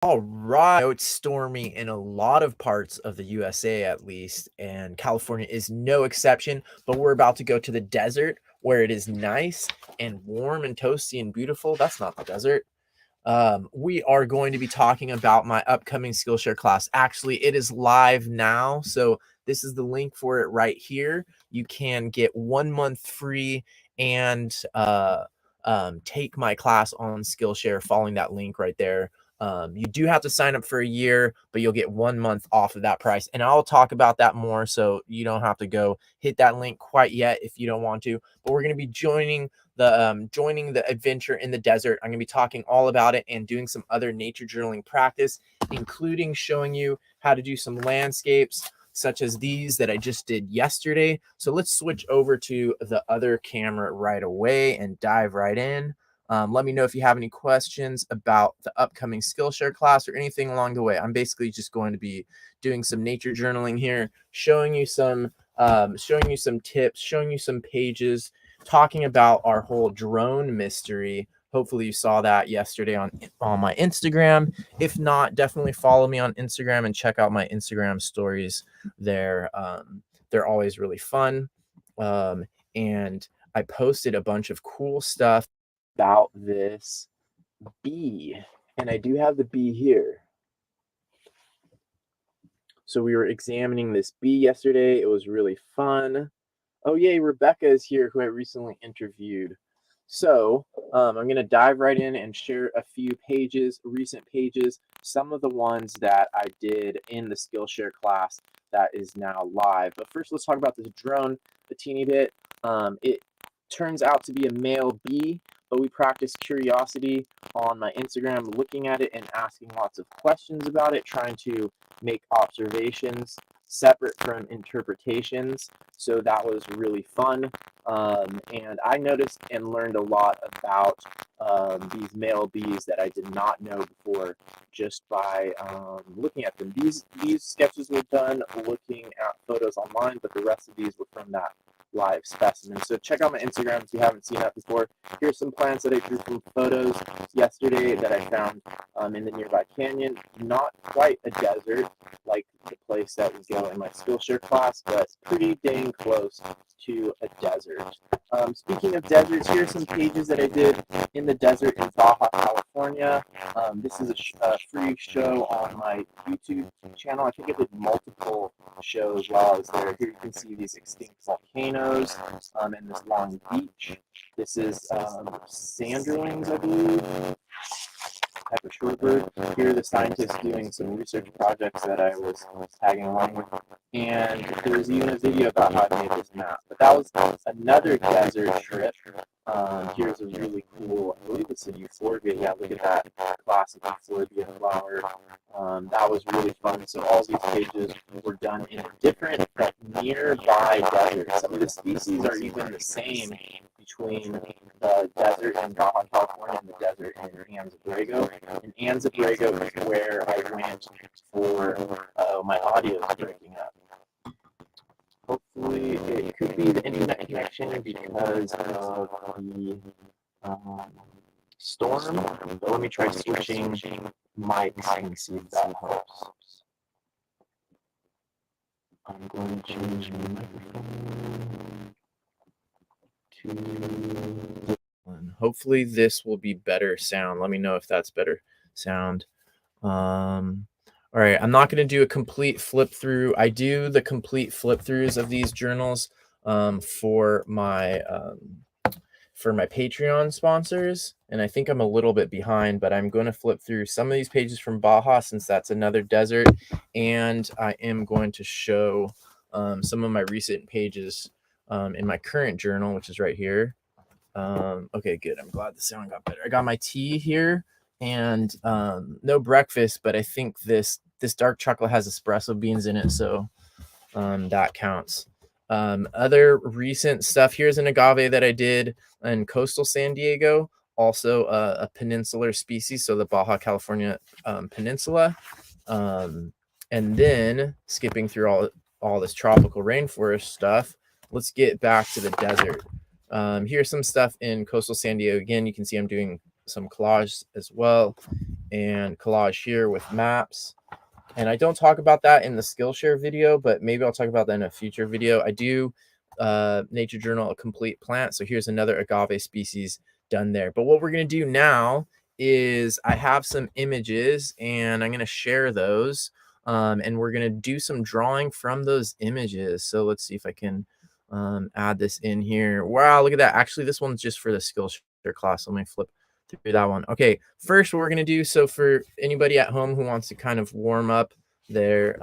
All right. I know it's stormy in a lot of parts of the USA at least, and California is no exception, but we're about to go to the desert where it is nice and warm and toasty and beautiful. That's not the desert. We are going to be talking about my upcoming Skillshare class. Actually, it is live now, so this is the link for it right here. You can get 1 month free and take my class on Skillshare following that link right there. You do have to sign up for a year, but you'll get 1 month off of that price. And I'll talk about that more, so you don't have to go hit that link quite yet if you don't want to. But we're going to be joining the adventure in the desert. I'm going to be talking all about it and doing some other nature journaling practice, including showing you how to do some landscapes such as these that I just did yesterday. So let's switch over to the other camera right away and dive right in. Let me know if you have any questions about the upcoming Skillshare class or anything along the way. I'm basically just going to be doing some nature journaling here, showing you some tips, showing you some pages, talking about our whole drone mystery. Hopefully you saw that yesterday on my Instagram. If not, definitely follow me on Instagram and check out my Instagram stories there. They're always really fun. And I posted a bunch of cool stuff about this bee, and I do have the bee here. So we were examining this bee yesterday. It was really fun. Oh, yay, Rebecca is here, who I recently interviewed. So I'm going to dive right in and share a few pages, recent pages, some of the ones that I did in the Skillshare class that is now live. But first, let's talk about this drone a teeny bit. It turns out to be a male bee, but we practice curiosity on my Instagram, looking at it and asking lots of questions about it, trying to make observations separate from interpretations. So that was really fun. And I noticed and learned a lot about these male bees that I did not know before just by looking at them. These sketches were done looking at photos online, but the rest of these were from that live specimen. So check out my Instagram if you haven't seen that before. Here's some plants that I drew from photos yesterday that I found in the nearby canyon. Not quite a desert like the place that we go in my Skillshare class, but pretty dang close to a desert. Speaking of deserts, here's some pages that I did in the desert in Baja, California. This is a free show on my YouTube channel. I think I did multiple shows while I was there. Here you can see these extinct volcanoes and this long beach. This is sanderlings, I believe, type of shorebird. Here are the scientists doing some research projects that I was tagging along with. And there's even a video about how I made this map. But that was another desert trip. Here's a really cool, I believe it's a euphorbia. Yeah, look at that classic euphorbia flower. That was really fun. So all these pages were done in a different but nearby desert. Some of the species are even the same between the desert in Baja California and the desert in Anza-Borrego. In Anza-Borrego is where I went for my audio breaking up. Hopefully, it could be the internet connection because of the storm. But let me try switching mics and see if that helps. I'm going to change my microphone to one. Hopefully this will be better sound. Let me know if that's better sound. All right, I'm not going to do a complete flip through. I do the complete flip throughs of these journals for my Patreon sponsors, and I think I'm a little bit behind, but I'm going to flip through some of these pages from Baja since that's another desert, and I am going to show some of my recent pages in my current journal, which is right here. Okay, good. I'm glad the sound got better. I got my tea here and no breakfast, but I think this dark chocolate has espresso beans in it, so that counts. Other recent stuff, here's an agave that I did in coastal San Diego, also a peninsular species, so the Baja California Peninsula. And then skipping through all this tropical rainforest stuff, let's get back to the desert. Here's some stuff in coastal San Diego. Again, you can see I'm doing some collage as well, and collage here with maps. And I don't talk about that in the Skillshare video, but maybe I'll talk about that in a future video. I do Nature Journal a complete plant. So here's another agave species done there. But what we're going to do now is I have some images and I'm going to share those. And we're going to do some drawing from those images. So let's see if I can add this in here. Wow, look at that. Actually, this one's just for the Skillshare class. Let me flip through that one. Okay, first what we're going to do, so for anybody at home who wants to kind of warm up their,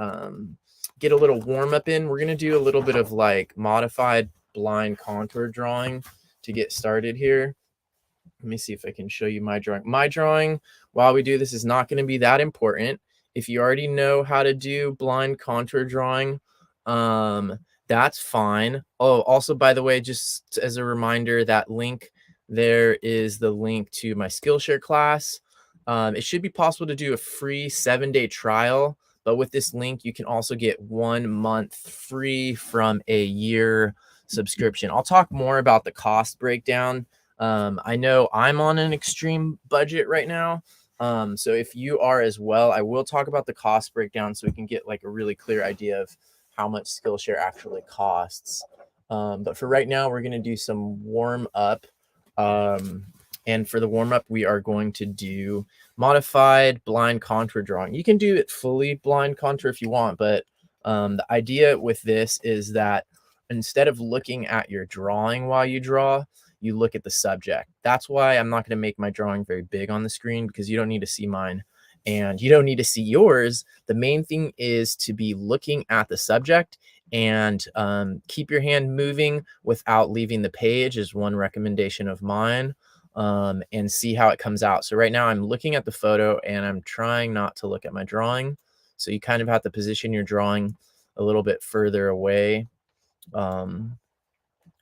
get a little warm up in, we're going to do a little bit of like modified blind contour drawing to get started here. Let me see if I can show you my drawing. My drawing, while we do this, is not going to be that important. If you already know how to do blind contour drawing, that's fine. Oh, also, by the way, just as a reminder, that link there is the link to my Skillshare class. It should be possible to do a free 7-day trial, but with this link, you can also get 1 month free from a year subscription. I'll talk more about the cost breakdown. I know I'm on an extreme budget right now. So if you are as well, I will talk about the cost breakdown so we can get like a really clear idea of how much Skillshare actually costs. But for right now, we're going to do some warm up. And for the warm up, we are going to do modified blind contour drawing. You can do it fully blind contour if you want, but the idea with this is that instead of looking at your drawing while you draw, you look at the subject. That's why I'm not going to make my drawing very big on the screen, because you don't need to see mine and you don't need to see yours. The main thing is to be looking at the subject and keep your hand moving without leaving the page is one recommendation of mine, and see how it comes out. So right now I'm looking at the photo and I'm trying not to look at my drawing. So you kind of have to position your drawing a little bit further away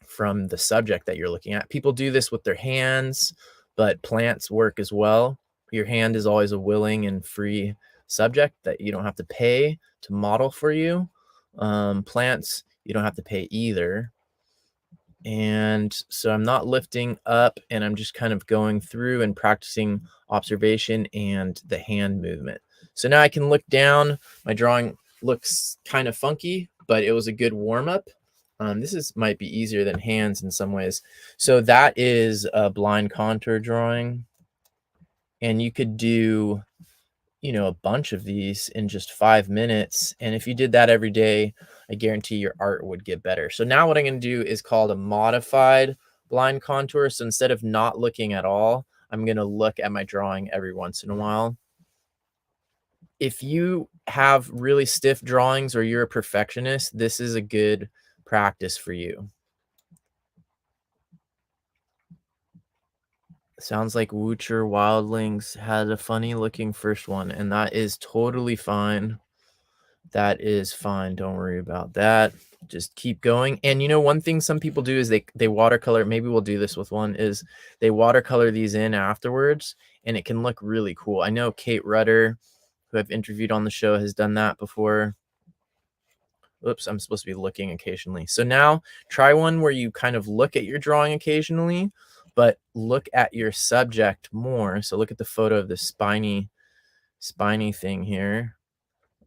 from the subject that you're looking at. People do this with their hands, but plants work as well. Your hand is always a willing and free subject that you don't have to pay to model for you. Plants, you don't have to pay either. And so I'm not lifting up, and I'm just kind of going through and practicing observation and the hand movement. So now I can look down. My drawing looks kind of funky, but it was a good warm up. This might be easier than hands in some ways. So that is a blind contour drawing. And you could do, you know, a bunch of these in just 5 minutes. And if you did that every day, I guarantee your art would get better. So now what I'm going to do is called a modified blind contour. So instead of not looking at all, I'm going to look at my drawing every once in a while. If you have really stiff drawings or you're a perfectionist, this is a good practice for you. Sounds like Woocher Wildlings had a funny looking first one, and that is totally fine. That is fine. Don't worry about that. Just keep going. And you know, one thing some people do is they watercolor. Maybe we'll do this with one, is they watercolor these in afterwards, and it can look really cool. I know Kate Rudder, who I've interviewed on the show, has done that before. Oops, I'm supposed to be looking occasionally. So now try one where you kind of look at your drawing occasionally, but look at your subject more. So look at the photo of the spiny thing here.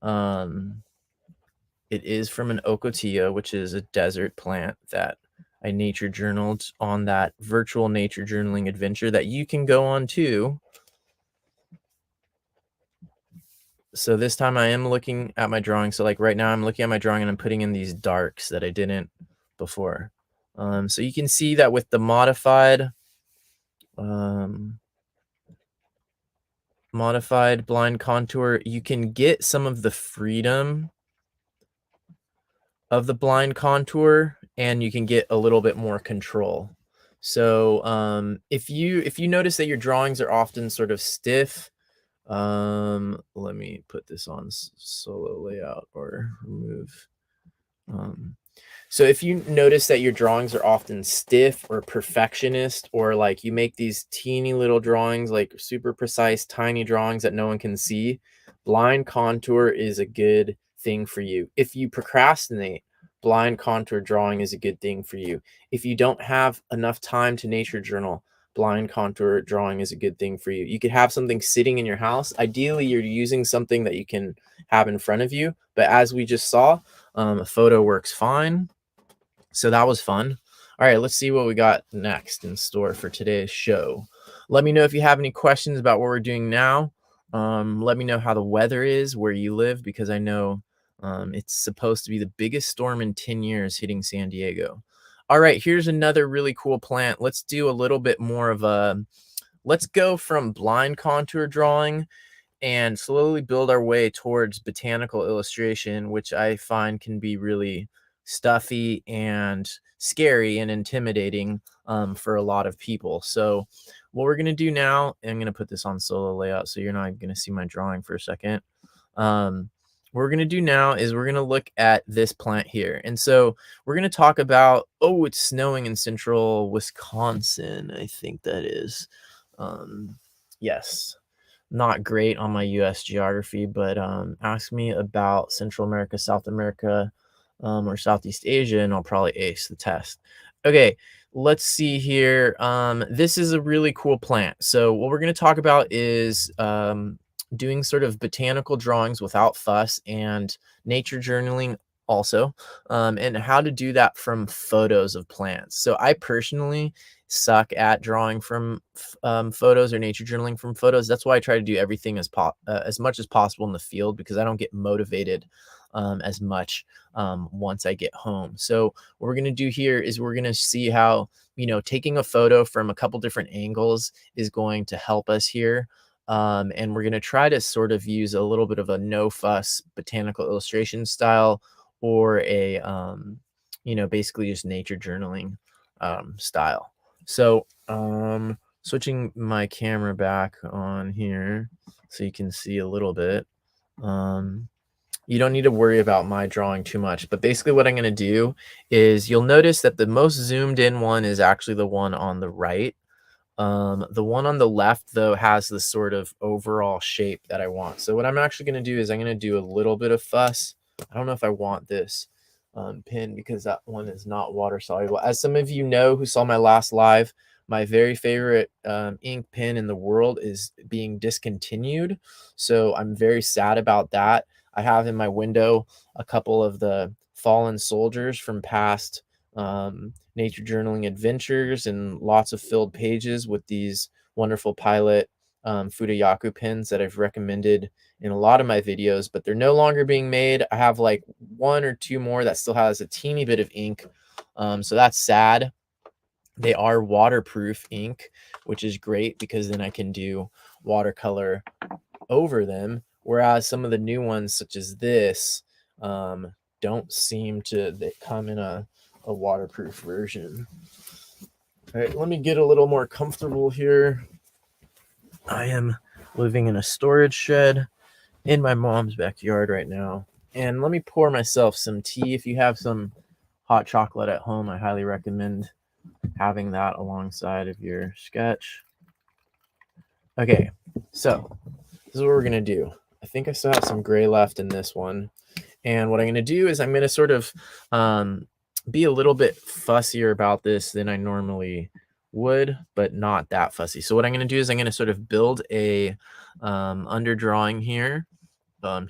It is from an ocotillo, which is a desert plant that I nature journaled on that virtual nature journaling adventure that you can go on too. So this time I am looking at my drawing. So like right now I'm looking at my drawing and I'm putting in these darks that I didn't before. So you can see that with the modified blind contour, you can get some of the freedom of the blind contour and you can get a little bit more control. So if you notice that your drawings are often sort of stiff, let me put this on solo layout or remove. So if you notice that your drawings are often stiff or perfectionist, or like you make these teeny little drawings, like super precise, tiny drawings that no one can see, blind contour is a good thing for you. If you procrastinate, blind contour drawing is a good thing for you. If you don't have enough time to nature journal, blind contour drawing is a good thing for you. You could have something sitting in your house. Ideally, you're using something that you can have in front of you. But as we just saw, a photo works fine. So that was fun. All right, let's see what we got next in store for today's show. Let me know if you have any questions about what we're doing now. Let me know how the weather is where you live, because I know it's supposed to be the biggest storm in 10 years hitting San Diego. All right, here's another really cool plant. Let's do a little bit more of a, let's go from blind contour drawing and slowly build our way towards botanical illustration, which I find can be really stuffy and scary and intimidating for a lot of people. So what we're going to do now, I'm going to put this on solo layout so you're not going to see my drawing for a second. What we're going to do now is we're going to look at this plant here. And so we're going to talk about, oh, it's snowing in central Wisconsin. I think that is. Yes. Not great on my US geography, but ask me about Central America, South America, or Southeast Asia, and I'll probably ace the test. Okay, let's see here. This is a really cool plant. So what we're going to talk about is doing sort of botanical drawings without fuss and nature journaling also, and how to do that from photos of plants. So I personally suck at drawing from photos or nature journaling from photos. That's why I try to do everything as much as possible in the field, because I don't get motivated as much once I get home. So what we're going to do here is we're going to see how, taking a photo from a couple different angles is going to help us here. And we're going to try to sort of use a little bit of a no fuss botanical illustration style, or a, basically just nature journaling style. So switching my camera back on here so you can see a little bit. You don't need to worry about my drawing too much, but basically what I'm going to do is you'll notice that the most zoomed in one is actually the one on the right. The one on the left, though, has the sort of overall shape that I want. So what I'm actually going to do is I'm going to do a little bit of fuss. I don't know if I want this pen, because that one is not water soluble. As some of you know who saw my last live, my very favorite ink pen in the world is being discontinued. So I'm very sad about that. I have in my window a couple of the fallen soldiers from past nature journaling adventures, and lots of filled pages with these wonderful Pilot Fudayaku pens that I've recommended in a lot of my videos, but they're no longer being made. I have like one or two more that still has a teeny bit of ink. So that's sad. They are waterproof ink, which is great, because then I can do watercolor over them. Whereas some of the new ones, such as this, don't seem to, they come in a waterproof version. All right, let me get a little more comfortable here. I am living in a storage shed in my mom's backyard right now. And let me pour myself some tea. If you have some hot chocolate at home, I highly recommend having that alongside of your sketch. Okay, so this is what we're going to do. I think I still have some gray left in this one. And what I'm going to do is I'm going to sort of be a little bit fussier about this than I normally would, but not that fussy. So what I'm going to do is I'm going to sort of build a underdrawing here.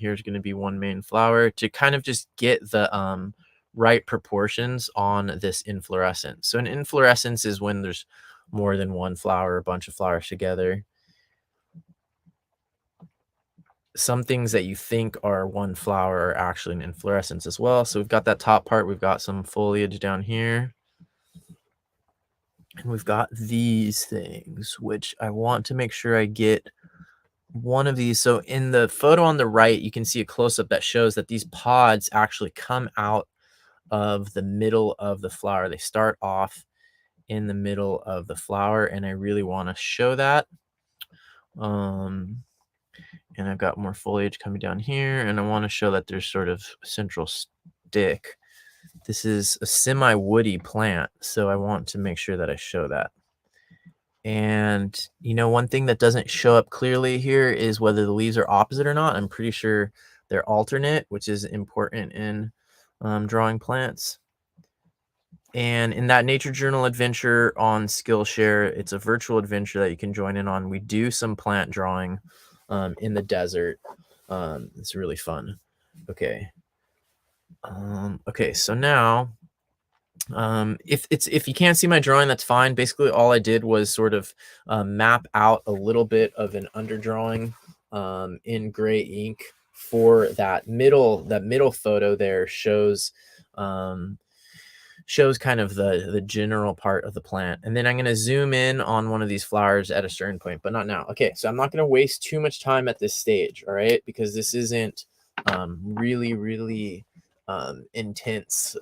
Here's going to be one main flower to kind of just get the right proportions on this inflorescence. So an inflorescence is when there's more than one flower, a bunch of flowers together. Some things that you think are one flower are actually an inflorescence as well. So we've got that top part, we've got some foliage down here, and we've got these things, which I want to make sure I get one of these. So in the photo on the right, you can see a close-up that shows that these pods actually come out of the middle of the flower. They start off in the middle of the flower, and I really want to show that. And I've got more foliage coming down here, and I want to show that there's sort of a central stick. This is a semi-woody plant, so I want to make sure that I show that. And, one thing that doesn't show up clearly here is whether the leaves are opposite or not. I'm pretty sure they're alternate, which is important in drawing plants. And in that nature journal adventure on Skillshare, it's a virtual adventure that you can join in on. We do some plant drawing in the desert. It's really fun. Okay. Okay, so now if you can't see my drawing, that's fine. Basically all I did was sort of map out a little bit of an underdrawing in gray ink for that middle photo there. Shows kind of the general part of the plant, and then I'm going to zoom in on one of these flowers at a certain point, but not now. Okay, so I'm not going to waste too much time at this stage, all right, because this isn't really intense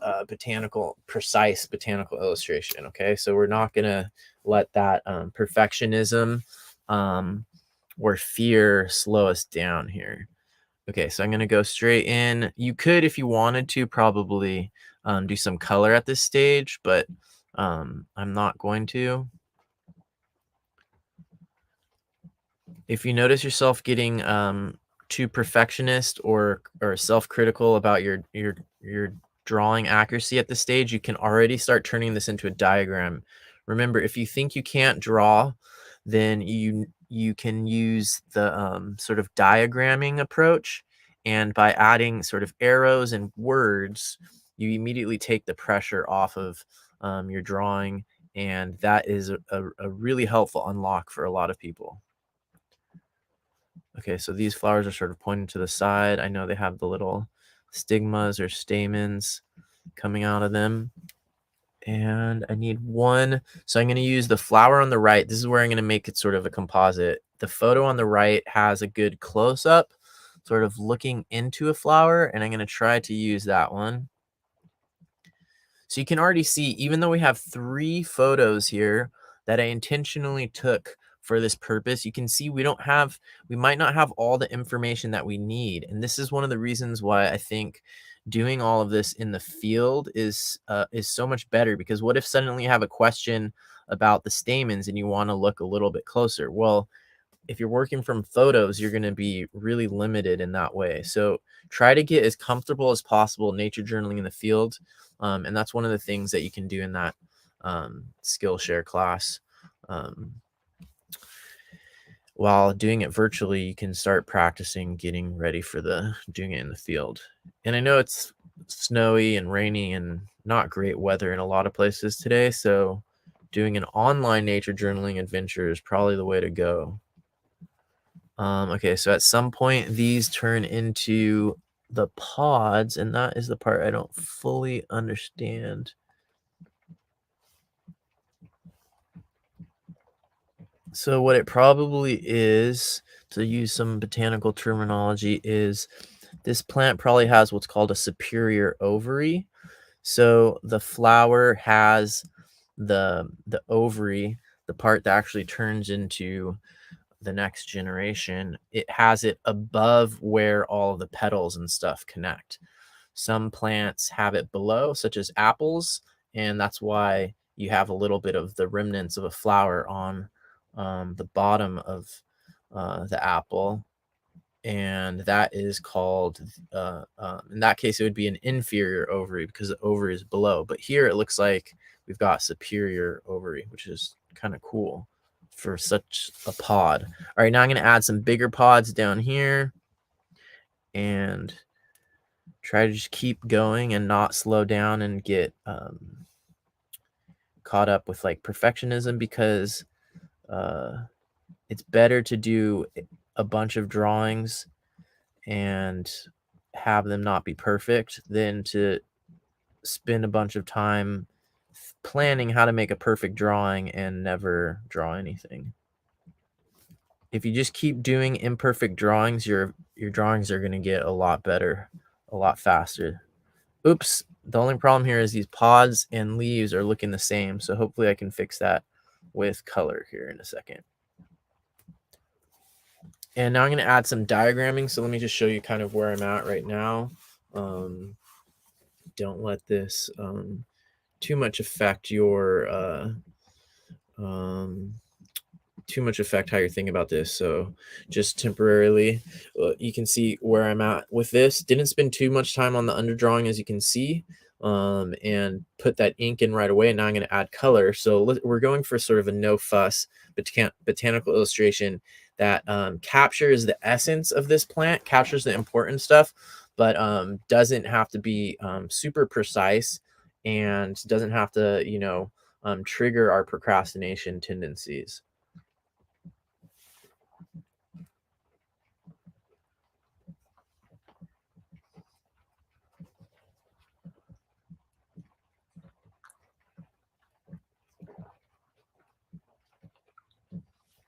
precise botanical illustration. Okay, so we're not going to let that perfectionism or fear slow us down here. Okay, so I'm going to go straight in. You could, if you wanted to, probably do some color at this stage, but I'm not going to. If you notice yourself getting too perfectionist or self-critical about your drawing accuracy at this stage, you can already start turning this into a diagram. Remember, if you think you can't draw, then you can use the sort of diagramming approach, and by adding sort of arrows and words, you immediately take the pressure off of your drawing, and that is a really helpful unlock for a lot of people. Okay, so these flowers are sort of pointing to the side. I know they have the little stigmas or stamens coming out of them. And I need one. So I'm going to use the flower on the right. This is where I'm going to make it sort of a composite. The photo on the right has a good close-up, sort of looking into a flower, and I'm going to try to use that one. So you can already see, even though we have 3 photos here that I intentionally took for this purpose, you can see we might not have all the information that we need. And this is one of the reasons why I think doing all of this in the field is so much better, because what if suddenly you have a question about the stamens and you want to look a little bit closer? Well, if you're working from photos, you're going to be really limited in that way. So try to get as comfortable as possible nature journaling in the field. And that's one of the things that you can do in that Skillshare class. While doing it virtually, you can start practicing getting ready for doing it in the field. And I know it's snowy and rainy and not great weather in a lot of places today, so doing an online nature journaling adventure is probably the way to go. Okay, so at some point these turn into the pods, and that is the part I don't fully understand. So what it probably is, to use some botanical terminology, is this plant probably has what's called a superior ovary. So the flower has the ovary, the part that actually turns into the next generation. It has it above where all of the petals and stuff connect. Some plants have it below, such as apples, and that's why you have a little bit of the remnants of a flower on the bottom of the apple, and that is called, in that case, it would be an inferior ovary because the ovary is below. But here it looks like we've got superior ovary, which is kind of cool for such a pod. All right, now I'm going to add some bigger pods down here and try to just keep going and not slow down and get caught up with like perfectionism, because it's better to do a bunch of drawings and have them not be perfect than to spend a bunch of time planning how to make a perfect drawing and never draw anything. If you just keep doing imperfect drawings, your drawings are going to get a lot better, a lot faster. Oops, the only problem here is these pods and leaves are looking the same, so hopefully I can fix that with color here in a second. And now I'm going to add some diagramming, so let me just show you kind of where I'm at right now. Don't let this too much affect your too much affect how you're thinking about this. So just temporarily, you can see where I'm at with this. Didn't spend too much time on the underdrawing, as you can see, and put that ink in right away. And now I'm going to add color. So we're going for sort of a no fuss botanical illustration that captures the essence of this plant, captures the important stuff, but doesn't have to be super precise and doesn't have to, trigger our procrastination tendencies.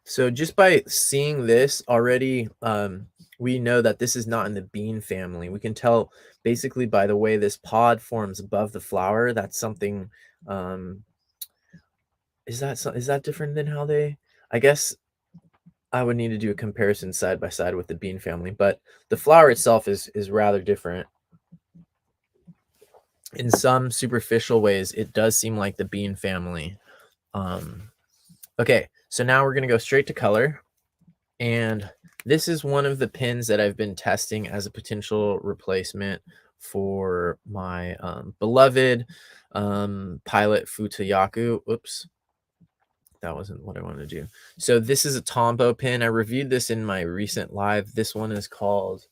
So just by seeing this already, we know that this is not in the bean family. We can tell basically by the way this pod forms above the flower. That's something. Um, is that different than how they? I guess I would need to do a comparison side by side with the bean family, but the flower itself is rather different. In some superficial ways, it does seem like the bean family. Okay, so now we're gonna go straight to color. And this is one of the pins that I've been testing as a potential replacement for my beloved Pilot Futayaku. Oops, that wasn't what I wanted to do. So this is a Tombow pin. I reviewed this in my recent live. This one is called,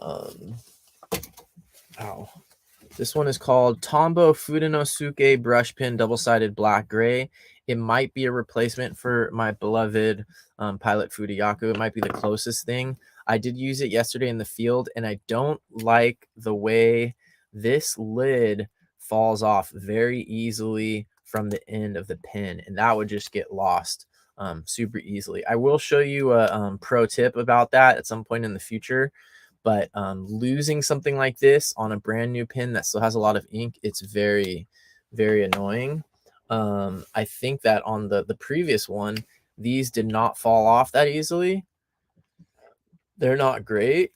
um, ow. This one is called Tombow Fudenosuke Brush Pin Double-Sided Black Gray. It might be a replacement for my beloved Pilot Futayaku. It might be the closest thing. I did use it yesterday in the field, and I don't like the way this lid falls off very easily from the end of the pin, and that would just get lost super easily. I will show you a pro tip about that at some point in the future. But losing something like this on a brand new pin that still has a lot of ink, it's very, very annoying. I think that on the previous one, these did not fall off that easily. They're not great,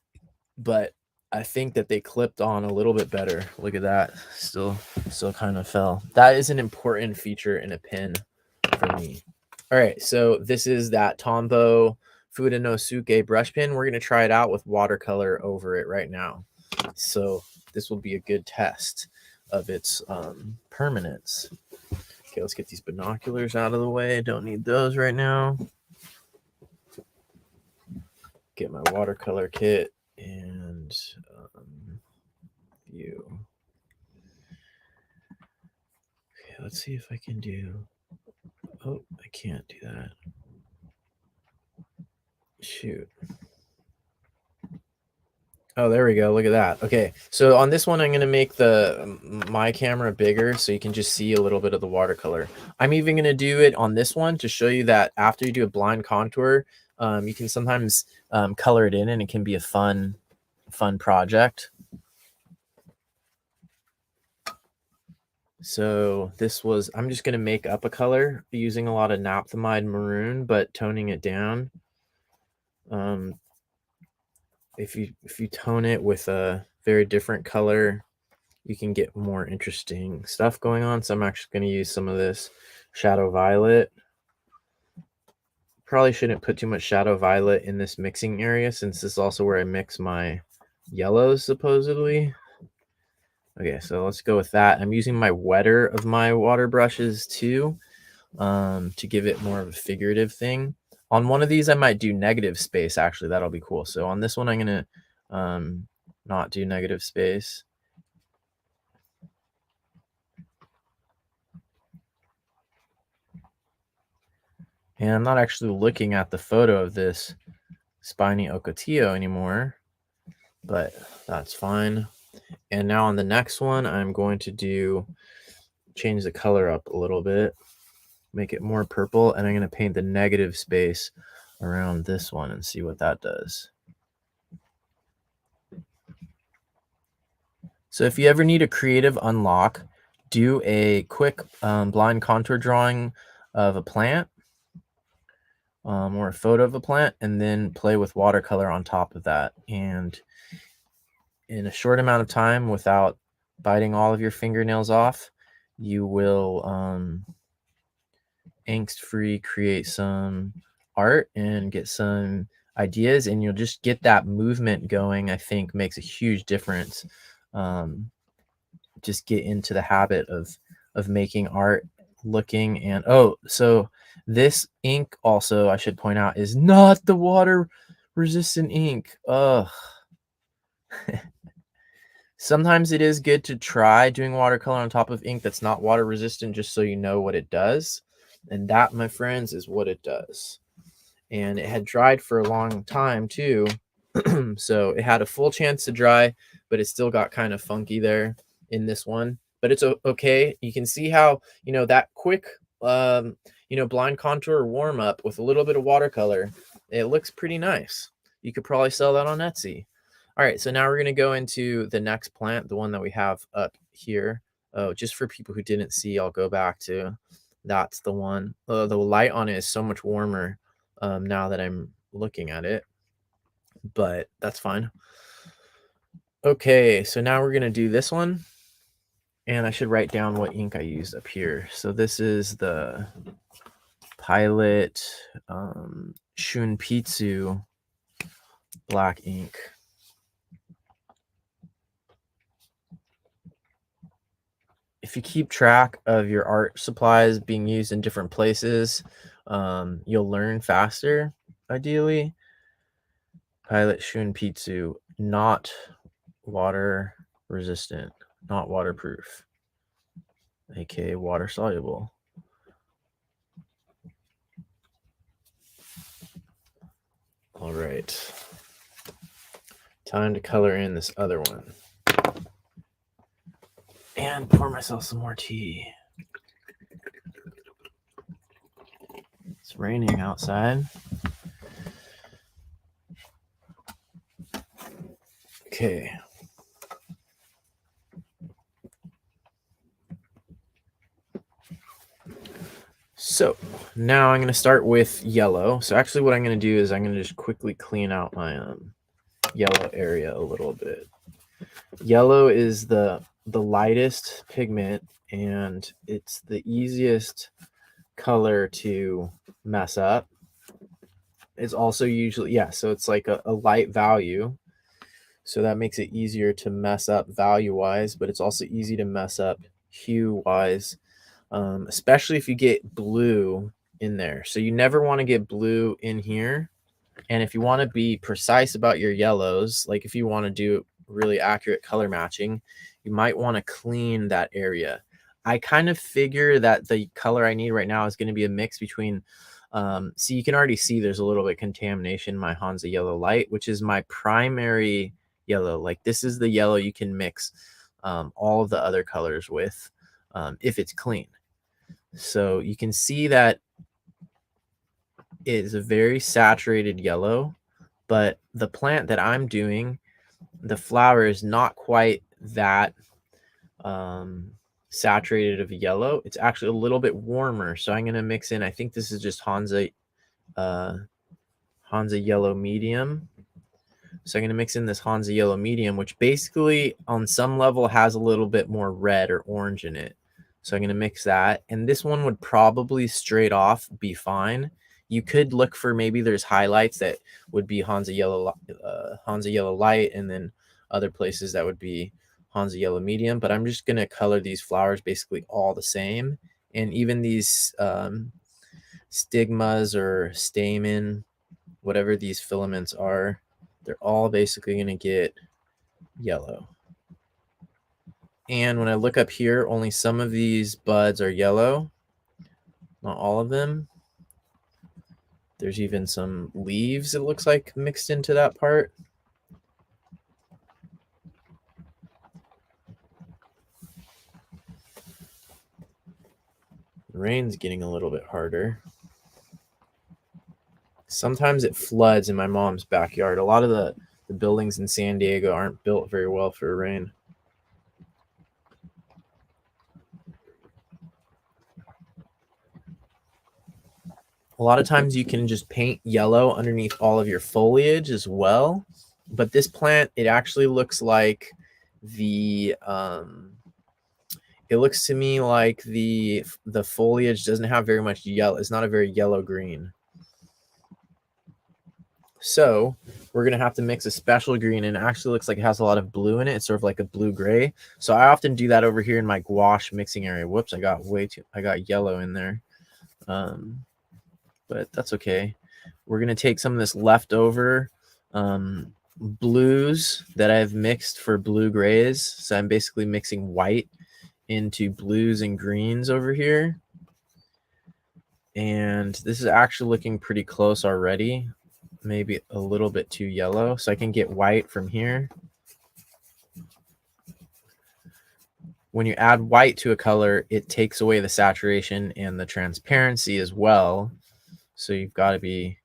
but I think that they clipped on a little bit better. Look at that. Still kind of fell. That is an important feature in a pin for me. All right, so this is that Tombow Fudenosuke brush pen. We're going to try it out with watercolor over it right now. So this will be a good test of its permanence. Okay, let's get these binoculars out of the way. Don't need those right now. Get my watercolor kit and view. Okay, let's see if I can do. Oh, I can't do that. Shoot. Oh, there we go. Look at that. Okay, so on this one, I'm going to make my camera bigger so you can just see a little bit of the watercolor. I'm even going to do it on this one to show you that after you do a blind contour, you can sometimes color it in, and it can be a fun project. So I'm just going to make up a color using a lot of naphthalide maroon, but toning it down. If you tone it with a very different color, you can get more interesting stuff going on. So I'm actually going to use some of this shadow violet. Probably shouldn't put too much shadow violet in this mixing area, since this is also where I mix my yellows supposedly. Okay, so let's go with that. I'm using my wetter of my water brushes too, to give it more of a figurative thing. On one of these, I might do negative space. Actually, that'll be cool. So on this one, I'm going to not do negative space. And I'm not actually looking at the photo of this spiny ocotillo anymore, but that's fine. And now on the next one, I'm going to change the color up a little bit, make it more purple, and I'm going to paint the negative space around this one and see what that does. So if you ever need a creative unlock, do a quick blind contour drawing of a plant or a photo of a plant, and then play with watercolor on top of that. And in a short amount of time, without biting all of your fingernails off, you will angst-free create some art and get some ideas, and you'll just get that movement going. I think makes a huge difference just get into the habit of making art, looking. And so this ink also, I should point out, is not the water resistant ink. Ugh. Sometimes it is good to try doing watercolor on top of ink that's not water resistant, just so you know what it does. And that, my friends, is what it does. And it had dried for a long time too. So it had a full chance to dry, but it still got kind of funky there in this one. But it's okay. You can see how, that quick, blind contour warm up with a little bit of watercolor, it looks pretty nice. You could probably sell that on Etsy. All right, so now we're going to go into the next plant, the one that we have up here. Oh, just for people who didn't see, I'll go back to, that's the one. The light on it is so much warmer now that I'm looking at it, but that's fine. Okay, so now we're going to do this one. And I should write down what ink I used up here. So this is the Pilot Shunpitsu black ink. If you keep track of your art supplies being used in different places, you'll learn faster, ideally. Pilot Shunpitsu, not water resistant, not waterproof, aka water soluble. All right, time to color in this other one. And pour myself some more tea. It's raining outside. Okay. So now I'm going to start with yellow. So actually what I'm going to do is I'm going to just quickly clean out my yellow area a little bit. Yellow is the lightest pigment, and it's the easiest color to mess up. It's also usually, so it's like a light value. So that makes it easier to mess up value-wise, but it's also easy to mess up hue-wise, especially if you get blue in there. So you never want to get blue in here. And if you want to be precise about your yellows, like if you want to do really accurate color matching, you might want to clean that area. I kind of figure that the color I need right now is going to be a mix between, see, you can already see there's a little bit of contamination in my Hansa Yellow Light, which is my primary yellow. Like this is the yellow you can mix all of the other colors with if it's clean. So you can see that it is a very saturated yellow, but the plant that I'm doing, the flower is not quite that saturated of a yellow. It's actually a little bit warmer. So I'm going to mix in, I think this is just Hansa Yellow Medium. So I'm going to mix in this Hansa Yellow Medium, which basically on some level has a little bit more red or orange in it. So I'm going to mix that. And this one would probably straight off be fine. You could look for, maybe there's highlights that would be Hansa Yellow Light, and then other places that would be Hansa Yellow Medium. But I'm just going to color these flowers basically all the same. And even these stigmas or stamen, whatever these filaments are, they're all basically going to get yellow. And when I look up here, only some of these buds are yellow, not all of them. There's even some leaves, it looks like, mixed into that part. The rain's getting a little bit harder. Sometimes it floods in my mom's backyard. A lot of the buildings in San Diego aren't built very well for rain. A lot of times you can just paint yellow underneath all of your foliage as well. But this plant, it actually looks like the it looks to me like the foliage doesn't have very much yellow. It's not a very yellow green. So we're going to have to mix a special green, and it actually looks like it has a lot of blue in it. It's sort of like a blue-gray. So I often do that over here in my gouache mixing area. Whoops, I got yellow in there. But that's okay. We're going to take some of this leftover blues that I've mixed for blue-grays. So I'm basically mixing white into blues and greens over here. And this is actually looking pretty close already. Maybe a little bit too yellow. So I can get white from here. When you add white to a color, it takes away the saturation and the transparency as well. So you've got to be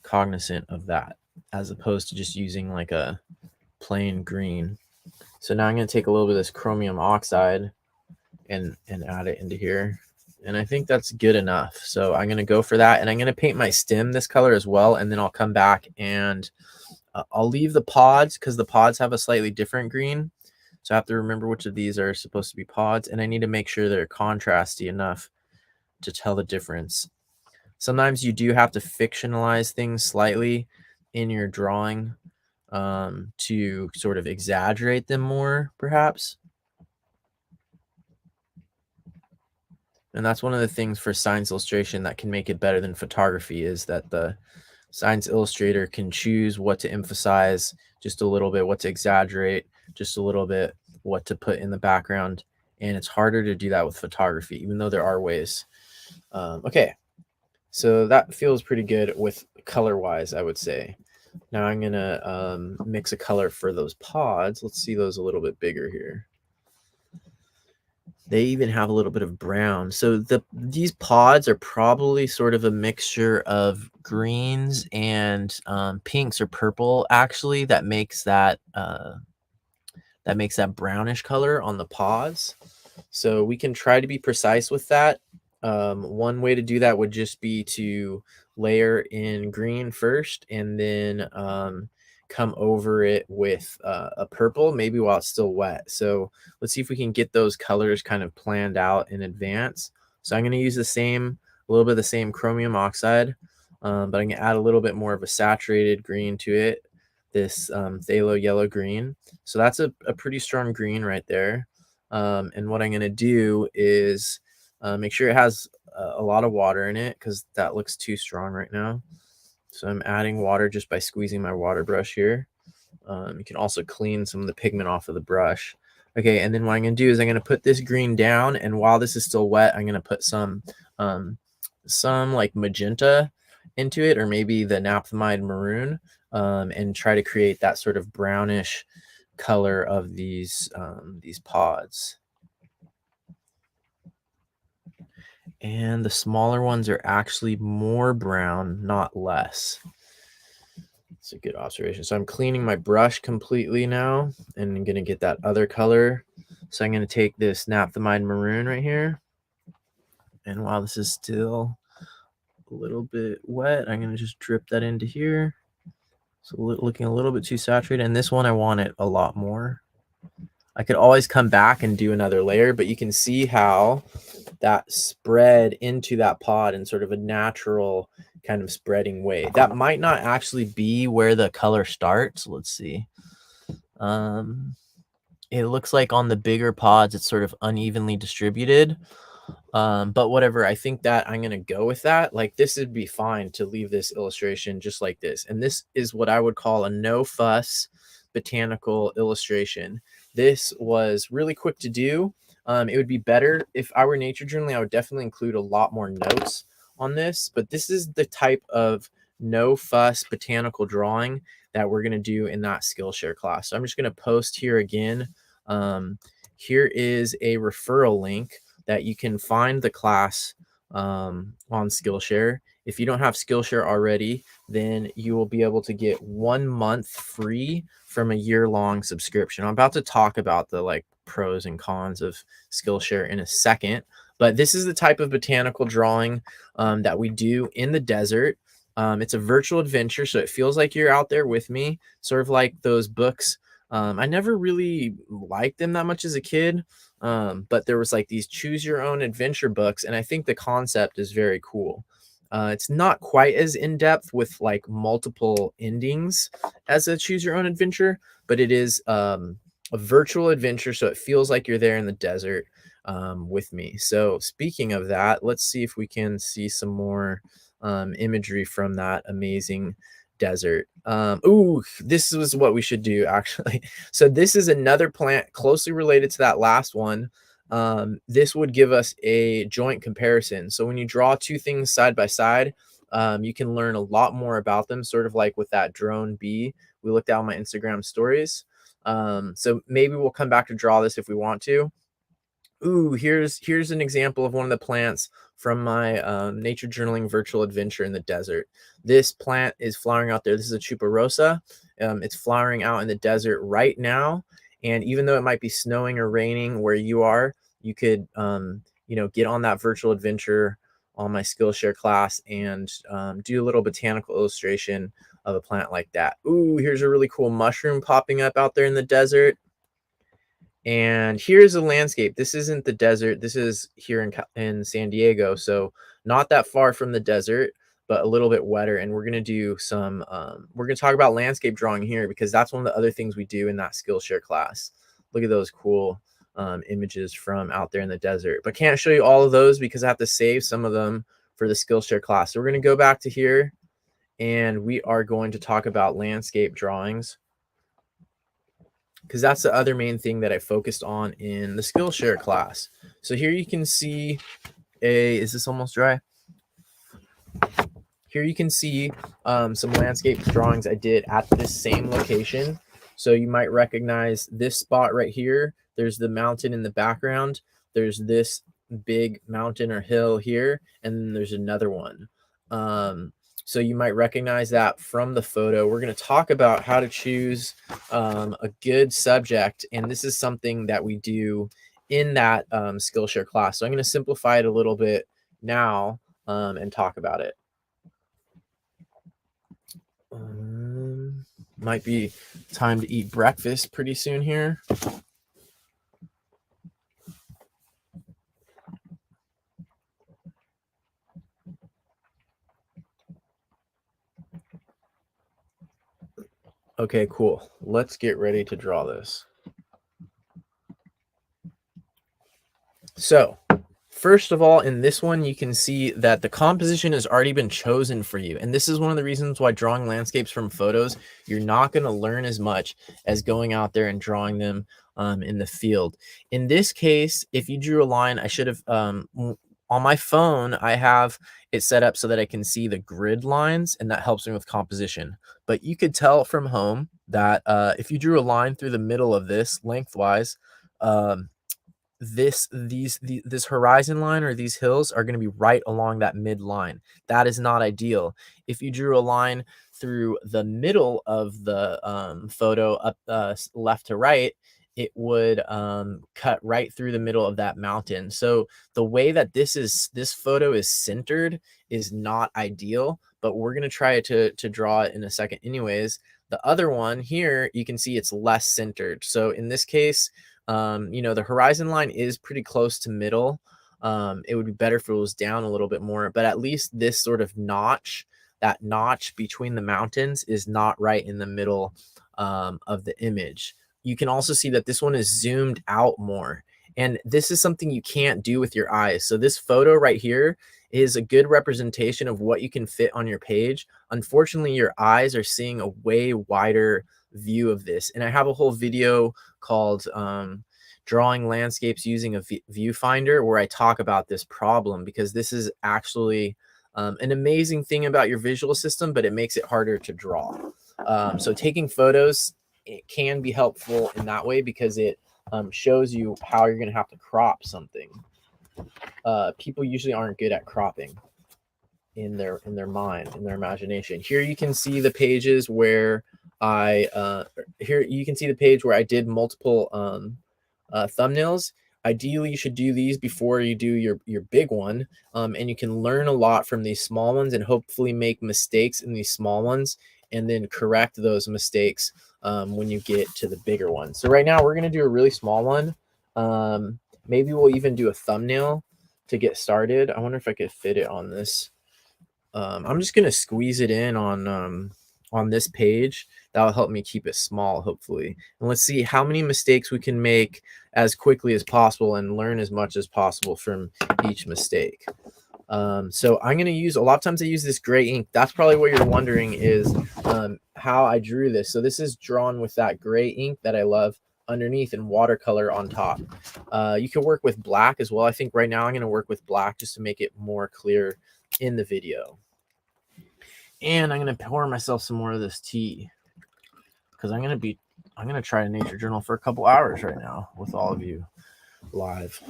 cognizant of that, as opposed to just using like a plain green. So now I'm going to take a little bit of this chromium oxide and add it into here. And I think that's good enough. So I'm going to go for that. And I'm going to paint my stem this color as well. And then I'll come back and I'll leave the pods, because the pods have a slightly different green. So I have to remember which of these are supposed to be pods. And I need to make sure they're contrasty enough to tell the difference. Sometimes you do have to fictionalize things slightly in your drawing to sort of exaggerate them more, perhaps. And that's one of the things for science illustration that can make it better than photography, is that the science illustrator can choose what to emphasize just a little bit, what to exaggerate just a little bit, what to put in the background. And it's harder to do that with photography, even though there are ways. Okay, so that feels pretty good with color-wise, I would say. Now I'm going to mix a color for those pods. Let's see those a little bit bigger here. They even have a little bit of brown. So these pods are probably sort of a mixture of greens and pinks or purple, actually, that makes that brownish color on the pods. So we can try to be precise with that. One way to do that would just be to layer in green first and then come over it with a purple, maybe while it's still wet. So let's see if we can get those colors kind of planned out in advance. So I'm going to use a little bit of the same chromium oxide, but I'm going to add a little bit more of a saturated green to it, this phthalo yellow green. So that's a pretty strong green right there. And what I'm going to do is make sure it has a lot of water in it, because that looks too strong right now. So I'm adding water just by squeezing my water brush here. You can also clean some of the pigment off of the brush. Okay, and then what I'm going to do is I'm going to put this green down, and while this is still wet, I'm going to put some like magenta into it, or maybe the naphthalide maroon, and try to create that sort of brownish color of these pods. And the smaller ones are actually more brown, not less. It's a good observation. So I'm cleaning my brush completely now, and I'm going to get that other color. So I'm going to take this naphthalide maroon right here. And while this is still a little bit wet, I'm going to just drip that into here. So looking a little bit too saturated. And this one, I want it a lot more. I could always come back and do another layer, but you can see how that spread into that pod in sort of a natural kind of spreading way. That might not actually be where the color starts. Let's see. It looks like on the bigger pods, it's sort of unevenly distributed. But whatever, I think that I'm going to go with that. Like, this would be fine to leave this illustration just like this. And this is what I would call a no fuss botanical illustration. This was really quick to do. It would be better if I were nature journaling. I would definitely include a lot more notes on this, but this is the type of no fuss botanical drawing that we're going to do in that Skillshare class. So I'm just going to post here again. Here is a referral link that you can find the class on Skillshare. If you don't have Skillshare already, then you will be able to get 1 month free from a year-long subscription. I'm about to talk about the pros and cons of Skillshare in a second, but this is the type of botanical drawing that we do in the desert. It's a virtual adventure, so it feels like you're out there with me, sort of like those books. I never really liked them that much as a kid, but there was like these choose your own adventure books, and I think the concept is very cool. It's not quite as in-depth with like multiple endings as a choose your own adventure, but it is a virtual adventure, so it feels like you're there in the desert with me. So speaking of that, let's see if we can see some more imagery from that amazing desert. Ooh, this is what we should do actually. So this is another plant closely related to that last one. This would give us a joint comparison. So when you draw two things side by side, you can learn a lot more about them, sort of like with that drone bee we looked at on my Instagram stories. So maybe we'll come back to draw this if we want to. Ooh, here's an example of one of the plants from my nature journaling virtual adventure in the desert. This plant is flowering out there. This is a tuberosa. It's flowering out in the desert right now. And even though it might be snowing or raining where you are, you could get on that virtual adventure on my Skillshare class and do a little botanical illustration of a plant like that. Ooh, here's a really cool mushroom popping up out there in the desert. And here's a landscape. This isn't the desert. This is here in San Diego, so not that far from the desert, but a little bit wetter. And we're gonna do some. We're gonna talk about landscape drawing here because that's one of the other things we do in that Skillshare class. Look at those cool images from out there in the desert. But can't show you all of those because I have to save some of them for the Skillshare class. So we're gonna go back to here, and we are going to talk about landscape drawings, because that's the other main thing that I focused on in the Skillshare class. So here you can see is this almost dry? Here you can see some landscape drawings I did at this same location. So you might recognize this spot right here. There's the mountain in the background. There's this big mountain or hill here, and then there's another one. So you might recognize that from the photo. We're going to talk about how to choose a good subject, and this is something that we do in that Skillshare class. So I'm going to simplify it a little bit now and talk about it. Might be time to eat breakfast pretty soon here. Okay, cool. Let's get ready to draw this. So first of all, in this one, you can see that the composition has already been chosen for you. And this is one of the reasons why drawing landscapes from photos, you're not going to learn as much as going out there and drawing them in the field. In this case, if you drew a line, I should have, on my phone, I have it set up so that I can see the grid lines, and that helps me with composition. But you could tell from home that if you drew a line through the middle of this lengthwise, this horizon line or these hills are going to be right along that midline. That is not ideal. If you drew a line through the middle of the photo up left to right, it would cut right through the middle of that mountain. So the way that this photo is centered is not ideal, but we're going to try to draw it in a second anyways. The other one here, you can see it's less centered. So in this case, the horizon line is pretty close to middle. It would be better if it was down a little bit more, but at least this sort of notch, that notch between the mountains is not right in the middle of the image. You can also see that this one is zoomed out more. And this is something you can't do with your eyes. So this photo right here is a good representation of what you can fit on your page. Unfortunately, your eyes are seeing a way wider view of this. And I have a whole video called drawing landscapes using a viewfinder where I talk about this problem, because this is actually an amazing thing about your visual system, but it makes it harder to draw. So taking photos, it can be helpful in that way because it shows you how you're going to have to crop something. People usually aren't good at cropping in their mind, in their imagination. Here you can see the pages where here you can see the page where I did multiple thumbnails. Ideally, you should do these before you do your big one, and you can learn a lot from these small ones and hopefully make mistakes in these small ones and then correct those mistakes when you get to the bigger one. So right now we're going to do a really small one. Maybe we'll even do a thumbnail to get started. I wonder if I could fit it on this I'm just gonna squeeze it in on this page. That'll help me keep it small, hopefully. And let's see how many mistakes we can make as quickly as possible and learn as much as possible from each mistake. So I'm going to use, a lot of times I use this gray ink. That's probably what you're wondering is how I drew this. So this is drawn with that gray ink that I love underneath and watercolor on top. You can work with black as well. I think right now I'm going to work with black just to make it more clear in the video. And I'm going to pour myself some more of this tea because I'm going to try a nature journal for a couple hours right now with all of you live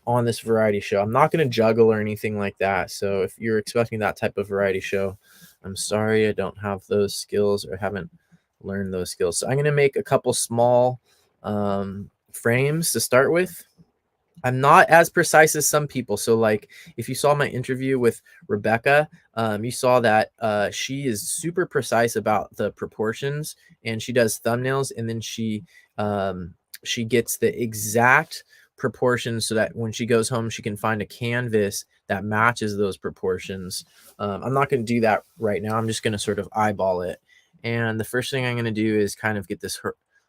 on this variety show. I'm not going to juggle or anything like that. So if you're expecting that type of variety show, I'm sorry I don't have those skills or haven't learned those skills. So I'm going to make a couple small frames to start with. I'm not as precise as some people. So like if you saw my interview with Rebecca, you saw that she is super precise about the proportions, and she does thumbnails, and then she gets the exact proportions so that when she goes home, she can find a canvas that matches those proportions. I'm not going to do that right now. I'm just going to sort of eyeball it. And the first thing I'm going to do is kind of get this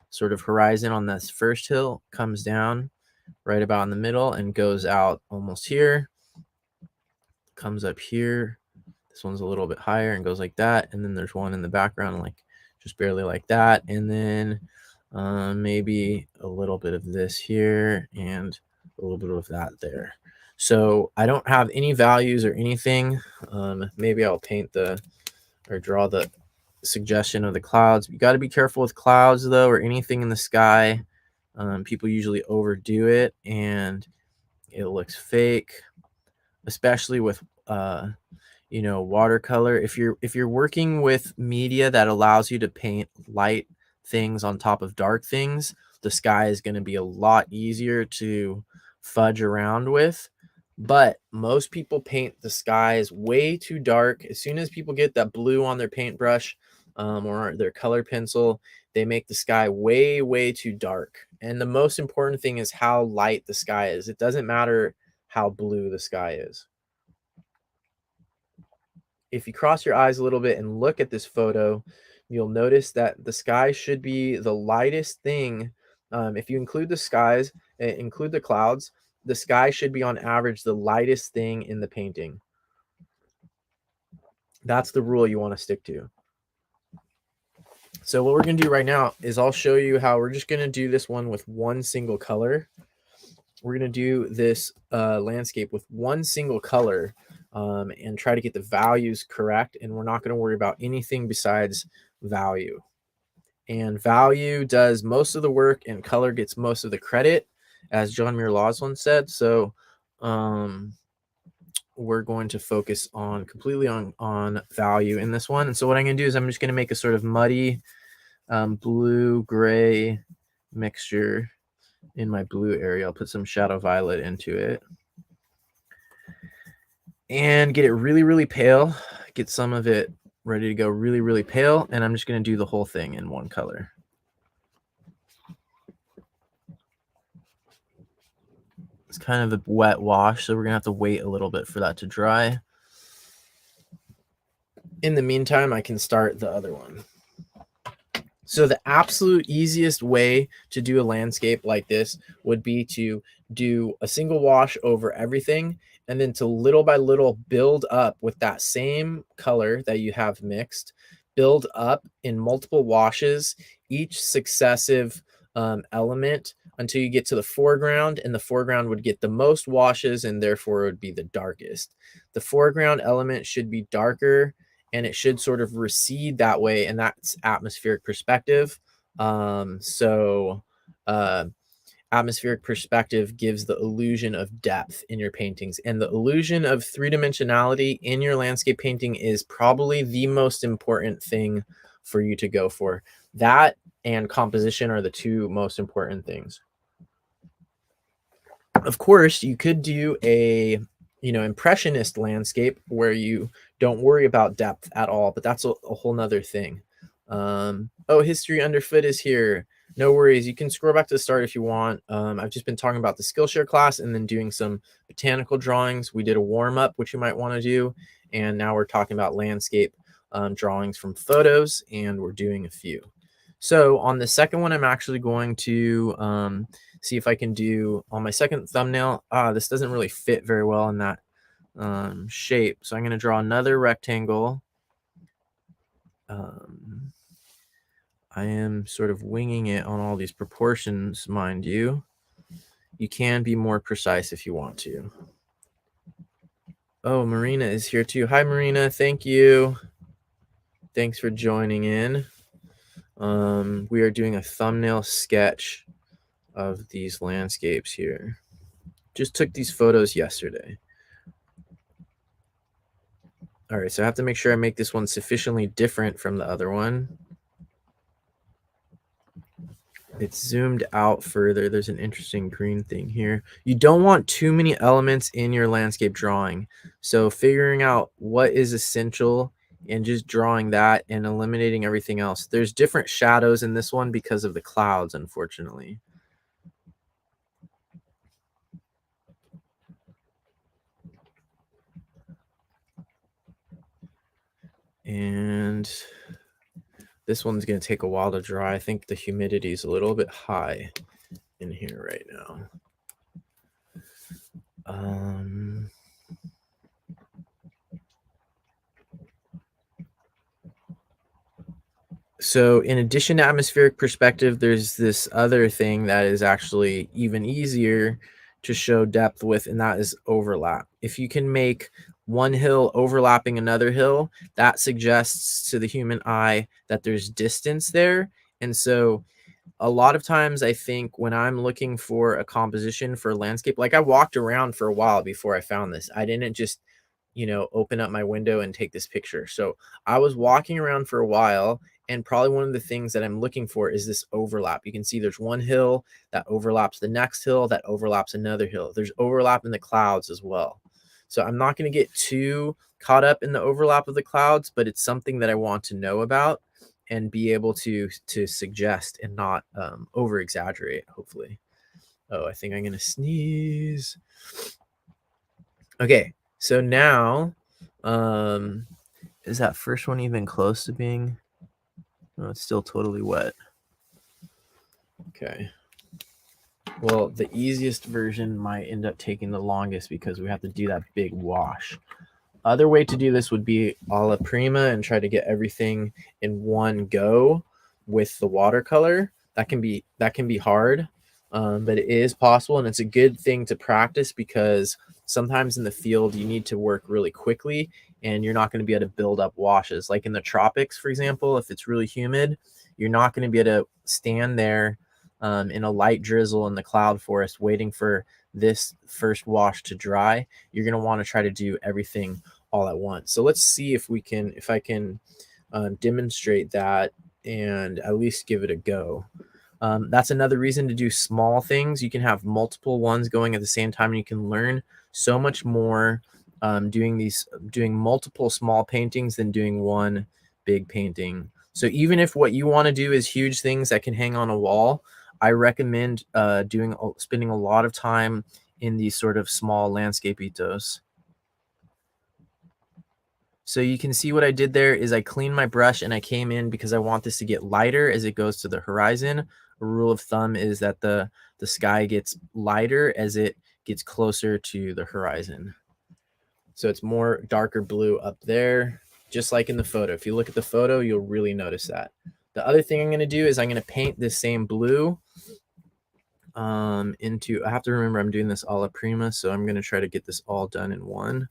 sort of horizon on this first hill, comes down right about in the middle and goes out almost here, comes up here. This one's a little bit higher and goes like that. And then there's one in the background, like just barely like that. And then maybe a little bit of this here and a little bit of that there. So I don't have any values or anything. Maybe I'll paint or draw the suggestion of the clouds. You got to be careful with clouds though, or anything in the sky. People usually overdo it and it looks fake, especially with watercolor. If you're working with media that allows you to paint light things on top of dark things, the sky is going to be a lot easier to fudge around with. But most people paint the skies way too dark. As soon as people get that blue on their paintbrush or their color pencil, they make the sky way, way too dark. And the most important thing is how light the sky is. It doesn't matter how blue the sky is. If you cross your eyes a little bit and look at this photo, you'll notice that the sky should be the lightest thing. If you include include the clouds, the sky should be on average the lightest thing in the painting. That's the rule you want to stick to. So what we're going to do right now is I'll show you how we're just going to do this one with one single color. We're going to do this landscape with one single color and try to get the values correct. And we're not going to worry about anything besides value. And value does most of the work and color gets most of the credit, as John Muir Laws once said. So we're going to focus completely on value in this one. And so what I'm going to do is I'm just going to make a sort of muddy blue gray mixture in my blue area. I'll put some shadow violet into it and get it really, really pale. Get some of it ready to go really, really pale. And I'm just going to do the whole thing in one color. It's kind of a wet wash, so we're going to have to wait a little bit for that to dry. In the meantime, I can start the other one. So the absolute easiest way to do a landscape like this would be to do a single wash over everything and then to little by little build up with that same color that you have mixed, build up in multiple washes, each successive element until you get to the foreground, and the foreground would get the most washes and therefore it would be the darkest. The foreground element should be darker and it should sort of recede that way, and that's atmospheric perspective. Atmospheric perspective gives the illusion of depth in your paintings, and the illusion of three-dimensionality in your landscape painting is probably the most important thing for you to go for. That and composition are the two most important things. Of course, you could do a impressionist landscape where you don't worry about depth at all, but that's a whole nother thing. History underfoot is here. No worries. You can scroll back to the start if you want. I've just been talking about the Skillshare class and then doing some botanical drawings. We did a warm up, which you might want to do. And now we're talking about landscape drawings from photos, and we're doing a few. So on the second one, I'm actually going to see if I can do on my second thumbnail. This doesn't really fit very well in that shape. So I'm going to draw another rectangle. I am sort of winging it on all these proportions, mind you. You can be more precise if you want to. Oh, Marina is here too. Hi, Marina. Thank you. Thanks for joining in. We are doing a thumbnail sketch of these landscapes here. Just took these photos yesterday. All right, so I have to make sure I make this one sufficiently different from the other one. It's zoomed out further. There's an interesting green thing here. You don't want too many elements in your landscape drawing. So figuring out what is essential and just drawing that and eliminating everything else. There's different shadows in this one because of the clouds, unfortunately. And this one's going to take a while to dry. I think the humidity is a little bit high in here right now. So in addition to atmospheric perspective, there's this other thing that is actually even easier to show depth with, and that is overlap. If you can make one hill overlapping another hill, that suggests to the human eye that there's distance there. And so a lot of times I think when I'm looking for a composition for a landscape, like I walked around for a while before I found this. I didn't just, open up my window and take this picture. So I was walking around for a while, and probably one of the things that I'm looking for is this overlap. You can see there's one hill that overlaps the next hill that overlaps another hill. There's overlap in the clouds as well. So I'm not going to get too caught up in the overlap of the clouds, but it's something that I want to know about and be able to suggest and not over exaggerate, hopefully. Oh, I think I'm going to sneeze. Okay. So now, is that first one even close to being? No, it's still totally wet. Okay. Well, the easiest version might end up taking the longest because we have to do that big wash. Other way to do this would be alla prima and try to get everything in one go with the watercolor. That can be hard, but it is possible, and it's a good thing to practice because sometimes in the field you need to work really quickly and you're not going to be able to build up washes. Like in the tropics, for example, if it's really humid, you're not going to be able to stand there in a light drizzle in the cloud forest waiting for this first wash to dry. You're going to want to try to do everything all at once. So let's see if I can demonstrate that and at least give it a go. That's another reason to do small things. You can have multiple ones going at the same time, and you can learn so much more doing multiple small paintings than doing one big painting. So even if what you want to do is huge things that can hang on a wall, I recommend spending a lot of time in these sort of small landscapitos. So you can see what I did there is I cleaned my brush and I came in because I want this to get lighter as it goes to the horizon. A rule of thumb is that the sky gets lighter as it gets closer to the horizon. So it's more darker blue up there, just like in the photo. If you look at the photo, you'll really notice that. The other thing I'm going to do is I'm going to paint this same blue I have to remember I'm doing this alla prima, so I'm going to try to get this all done in one.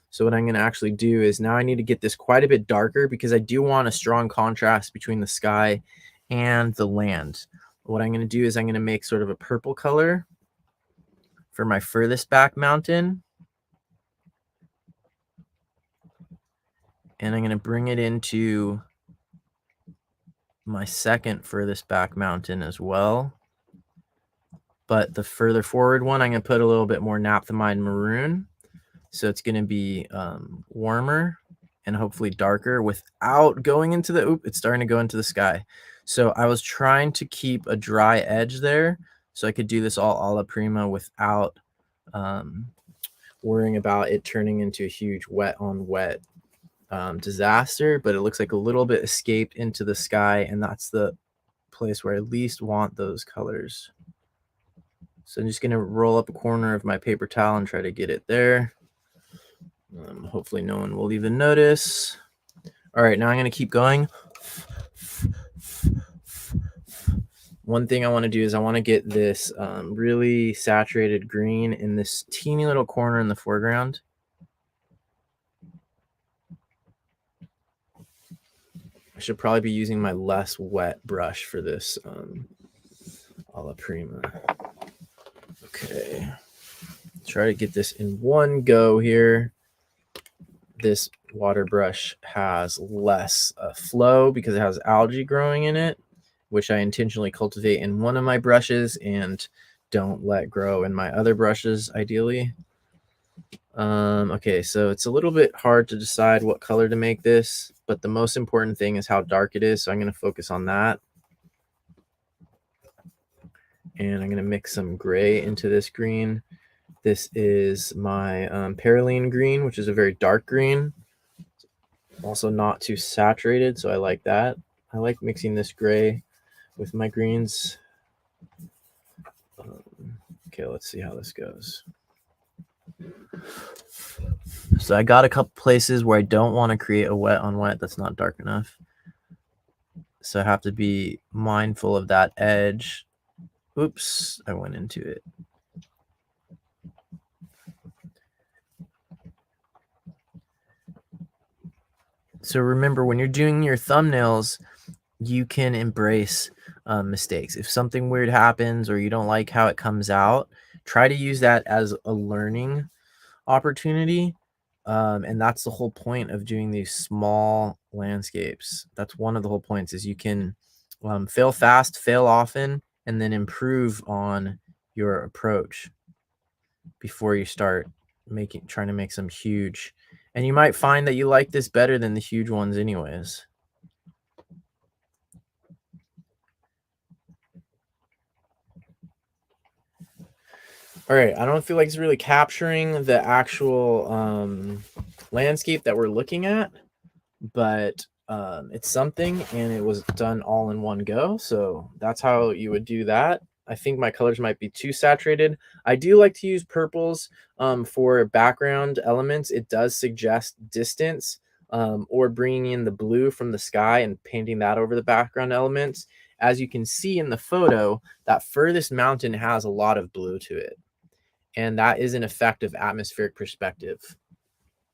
So what I'm going to actually do is now I need to get this quite a bit darker because I do want a strong contrast between the sky and the land. What I'm going to do is I'm going to make sort of a purple color for my furthest back mountain. And I'm going to bring it into my second furthest back mountain as well. But the further forward one, I'm going to put a little bit more naphthalene maroon. So it's going to be warmer and hopefully darker without going into it's starting to go into the sky. So I was trying to keep a dry edge there so I could do this all alla prima without worrying about it turning into a huge wet on wet disaster, but it looks like a little bit escaped into the sky, and that's the place where I least want those colors. So I'm just going to roll up a corner of my paper towel and try to get it there. Hopefully no one will even notice. All right, now I'm going to keep going. One thing I want to do is I want to get this really saturated green in this teeny little corner in the foreground. I should probably be using my less wet brush for this alla prima. Okay, try to get this in one go here. This water brush has less flow because it has algae growing in it, which I intentionally cultivate in one of my brushes and don't let grow in my other brushes, ideally. Okay, so it's a little bit hard to decide what color to make this, but the most important thing is how dark it is, so I'm going to focus on that. And I'm going to mix some gray into this green. This is my Perylene green, which is a very dark green. Also not too saturated, so I like that. I like mixing this gray with my greens. Okay, let's see how this goes. So I got a couple places where I don't want to create a wet on wet that's not dark enough. So I have to be mindful of that edge. Oops, I went into it. So remember, when you're doing your thumbnails, you can embrace mistakes. If something weird happens or you don't like how it comes out, try to use that as a learning opportunity. And that's the whole point of doing these small landscapes. That's one of the whole points, is you can fail fast, fail often, and then improve on your approach before you start trying to make some huge. And you might find that you like this better than the huge ones anyways. All right, I don't feel like it's really capturing the actual landscape that we're looking at, but it's something, and it was done all in one go. So that's how you would do that. I think my colors might be too saturated. I do like to use purples for background elements. It does suggest distance, or bringing in the blue from the sky and painting that over the background elements. As you can see in the photo, that furthest mountain has a lot of blue to it. And that is an effective atmospheric perspective.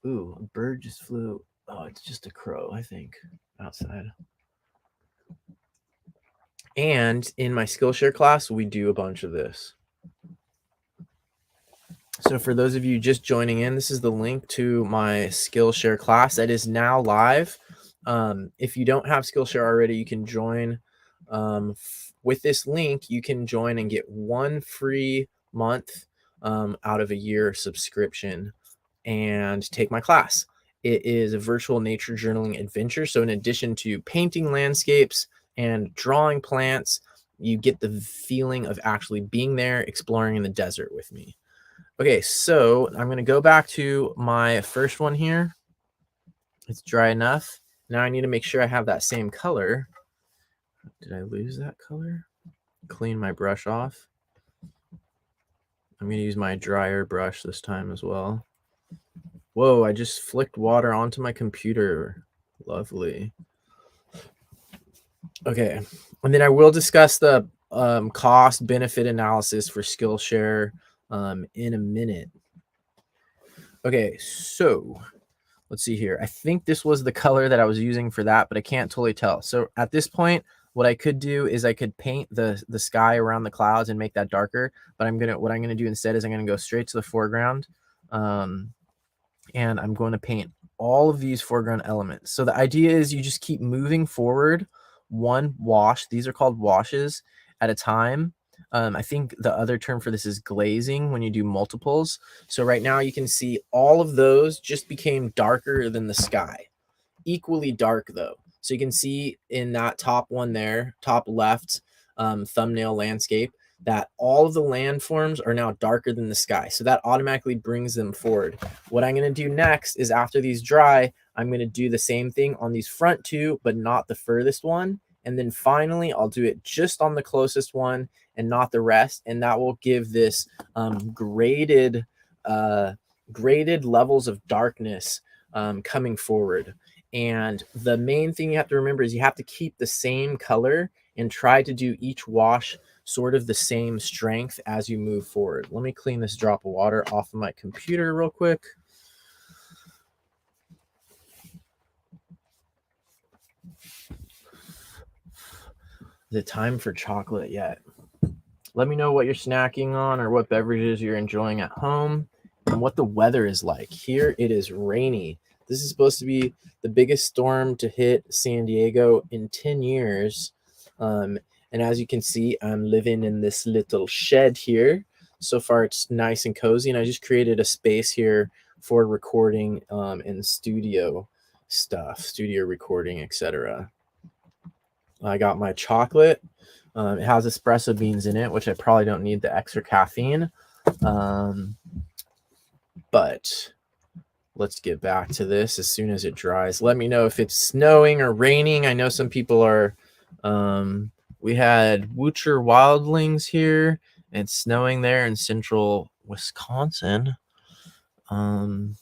Ooh, a bird just flew. Oh, it's just a crow, I think, outside. And in my Skillshare class, we do a bunch of this. So for those of you just joining in, this is the link to my Skillshare class that is now live. If you don't have Skillshare already, you can join. With this link, you can join and get one free month out of a year subscription and take my class. It is a virtual nature journaling adventure. So in addition to painting landscapes and drawing plants, you get the feeling of actually being there, exploring in the desert with me. Okay, so I'm going to go back to my first one here. It's dry enough. Now I need to make sure I have that same color. Did I lose that color? Clean my brush off. I'm going to use my drier brush this time as well. Whoa, I just flicked water onto my computer. Lovely. Okay, and then I will discuss the cost benefit analysis for Skillshare in a minute. Okay, so let's see here. I think this was the color that I was using for that, but I can't totally tell. So at this point, what I could do is I could paint the sky around the clouds and make that darker. But what I'm gonna do instead is I'm gonna go straight to the foreground, and I'm going to paint all of these foreground elements. So the idea is you just keep moving forward one wash. These are called washes at a time. I think the other term for this is glazing when you do multiples. So right now you can see all of those just became darker than the sky. Equally dark though. So you can see in that top one there, top left thumbnail landscape, that all of the landforms are now darker than the sky. So that automatically brings them forward. What I'm going to do next is after these dry, I'm going to do the same thing on these front two, but not the furthest one. And then finally, I'll do it just on the closest one and not the rest. And that will give this graded levels of darkness coming forward. And the main thing you have to remember is you have to keep the same color and try to do each wash sort of the same strength as you move forward. Let me clean this drop of water off of my computer real quick. Is it time for chocolate yet? Let me know what you're snacking on or what beverages you're enjoying at home and what the weather is like. Here it is rainy. This is supposed to be the biggest storm to hit San Diego in 10 years. And as you can see, I'm living in this little shed here. So far, it's nice and cozy. And I just created a space here for recording and studio stuff, studio recording, etc. I got my chocolate. It has espresso beans in it, which I probably don't need the extra caffeine. But let's get back to this as soon as it dries. Let me know if it's snowing or raining. I know some people are... we had Woocher wildlings here. And it's snowing there in central Wisconsin. And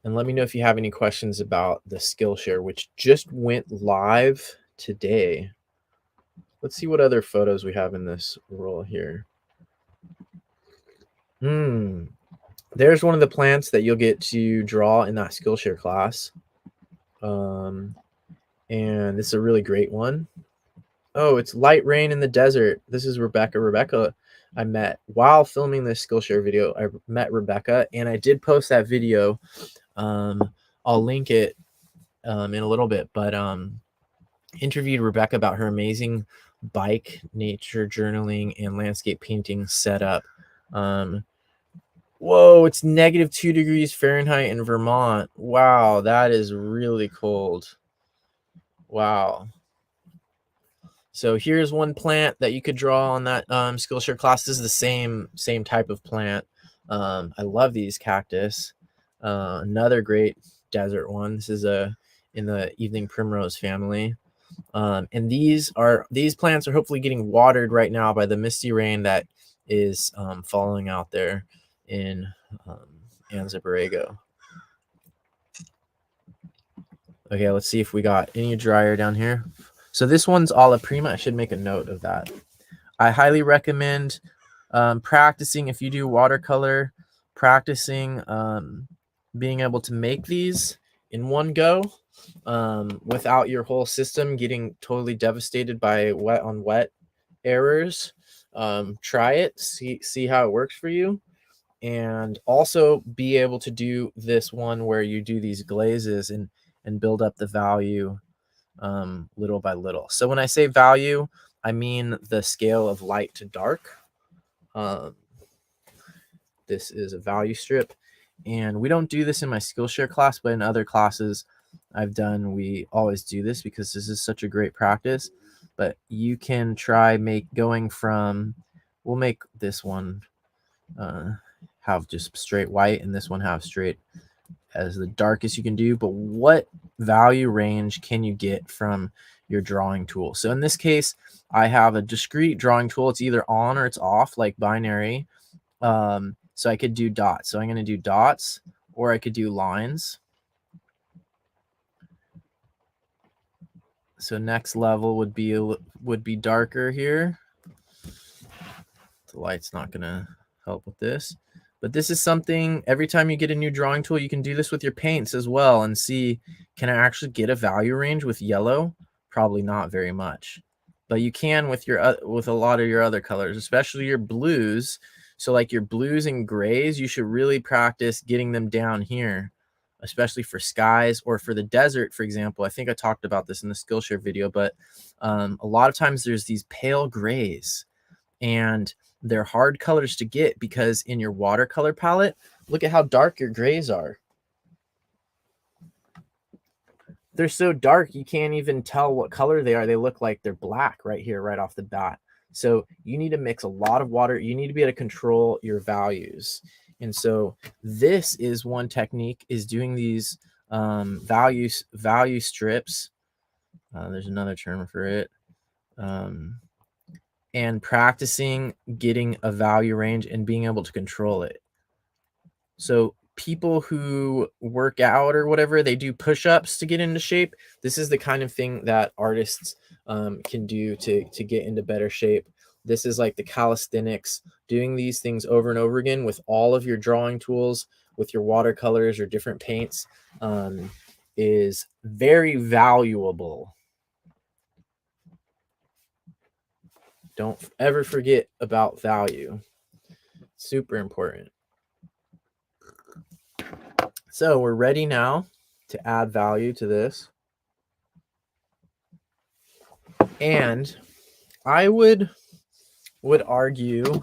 let me know if you have any questions about the Skillshare, which just went live today. Let's see what other photos we have in this roll here. There's one of the plants that you'll get to draw in that Skillshare class. And this is a really great one. Oh, it's light rain in the desert. This is Rebecca. Rebecca I met while filming this Skillshare video. I met Rebecca, and I did post that video. I'll link it in a little bit, but interviewed Rebecca about her amazing bike, nature journaling, and landscape painting setup. Whoa, it's -2 degrees Fahrenheit in Vermont. Wow, that is really cold. Wow. So here's one plant that you could draw on that Skillshare class. This is the same type of plant. I love these cactus. Another great desert one. This is in the evening primrose family. And these plants are hopefully getting watered right now by the misty rain that is falling out there in Anza Borrego. Okay, let's see if we got any drier down here. So this one's Alla Prima. I should make a note of that. I highly recommend practicing, if you do watercolor, practicing being able to make these in one go without your whole system getting totally devastated by wet on wet errors. Try it, see how it works for you. And also be able to do this one where you do these glazes and build up the value little by little. So when I say value, I mean the scale of light to dark. This is a value strip, and we don't do this in my Skillshare class, but in other classes I've done, we always do this because this is such a great practice. But you can try going from, we'll make this one have just straight white and this one have straight as the darkest you can do. But what value range can you get from your drawing tool? So in this case, I have a discrete drawing tool. It's either on or it's off, like binary. So I could do dots. So I'm going to do dots, or I could do lines. So next level would be darker here. The light's not going to help with this. But this is something, every time you get a new drawing tool, you can do this with your paints as well and see, can I actually get a value range with yellow? Probably not very much. But you can with a lot of your other colors, especially your blues. So like your blues and grays, you should really practice getting them down here, especially for skies or for the desert, for example. I think I talked about this in the Skillshare video, but a lot of times there's these pale grays, and they're hard colors to get because in your watercolor palette, look at how dark your grays are. they're so dark you can't even tell what color they are. They look like they're black right here, right off the bat. So you need to mix a lot of water. You need to be able to control your values. And so this is one technique, is doing these value strips. There's another term for it. And practicing getting a value range and being able to control it. So people who work out or whatever, they do push-ups to get into shape. This is the kind of thing that artists can do to get into better shape. This is like the calisthenics, doing these things over and over again with all of your drawing tools, with your watercolors or different paints, is very valuable. Don't ever forget about value. Super important. So we're ready now to add value to this. And I would argue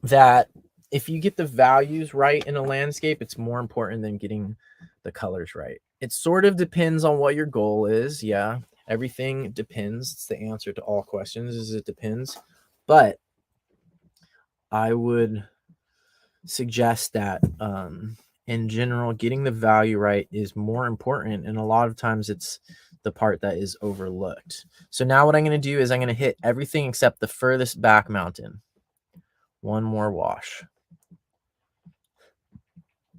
that if you get the values right in a landscape, it's more important than getting the colors right. It sort of depends on what your goal is. Yeah, everything depends. It's the answer to all questions, is it depends. But I would suggest that in general, getting the value right is more important, and a lot of times it's the part that is overlooked. So now what I'm going to do is I'm going to hit everything except the furthest back mountain. One more wash.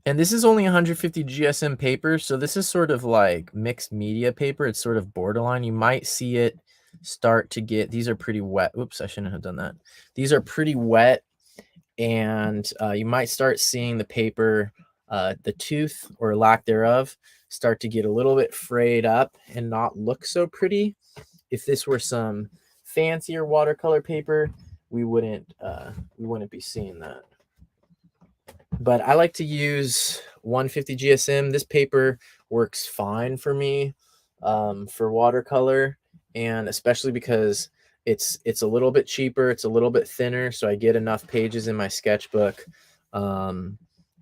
And this is only 150 GSM paper, so this is sort of like mixed media paper. It's sort of borderline. You might see it start to get, these are pretty wet. Oops, I shouldn't have done that. These are pretty wet, and you might start seeing the paper, the tooth or lack thereof, start to get a little bit frayed up and not look so pretty. If this were some fancier watercolor paper, we wouldn't be seeing that. But I like to use 150 GSM. This paper works fine for me for watercolor, and especially because it's a little bit cheaper, it's a little bit thinner, so I get enough pages in my sketchbook.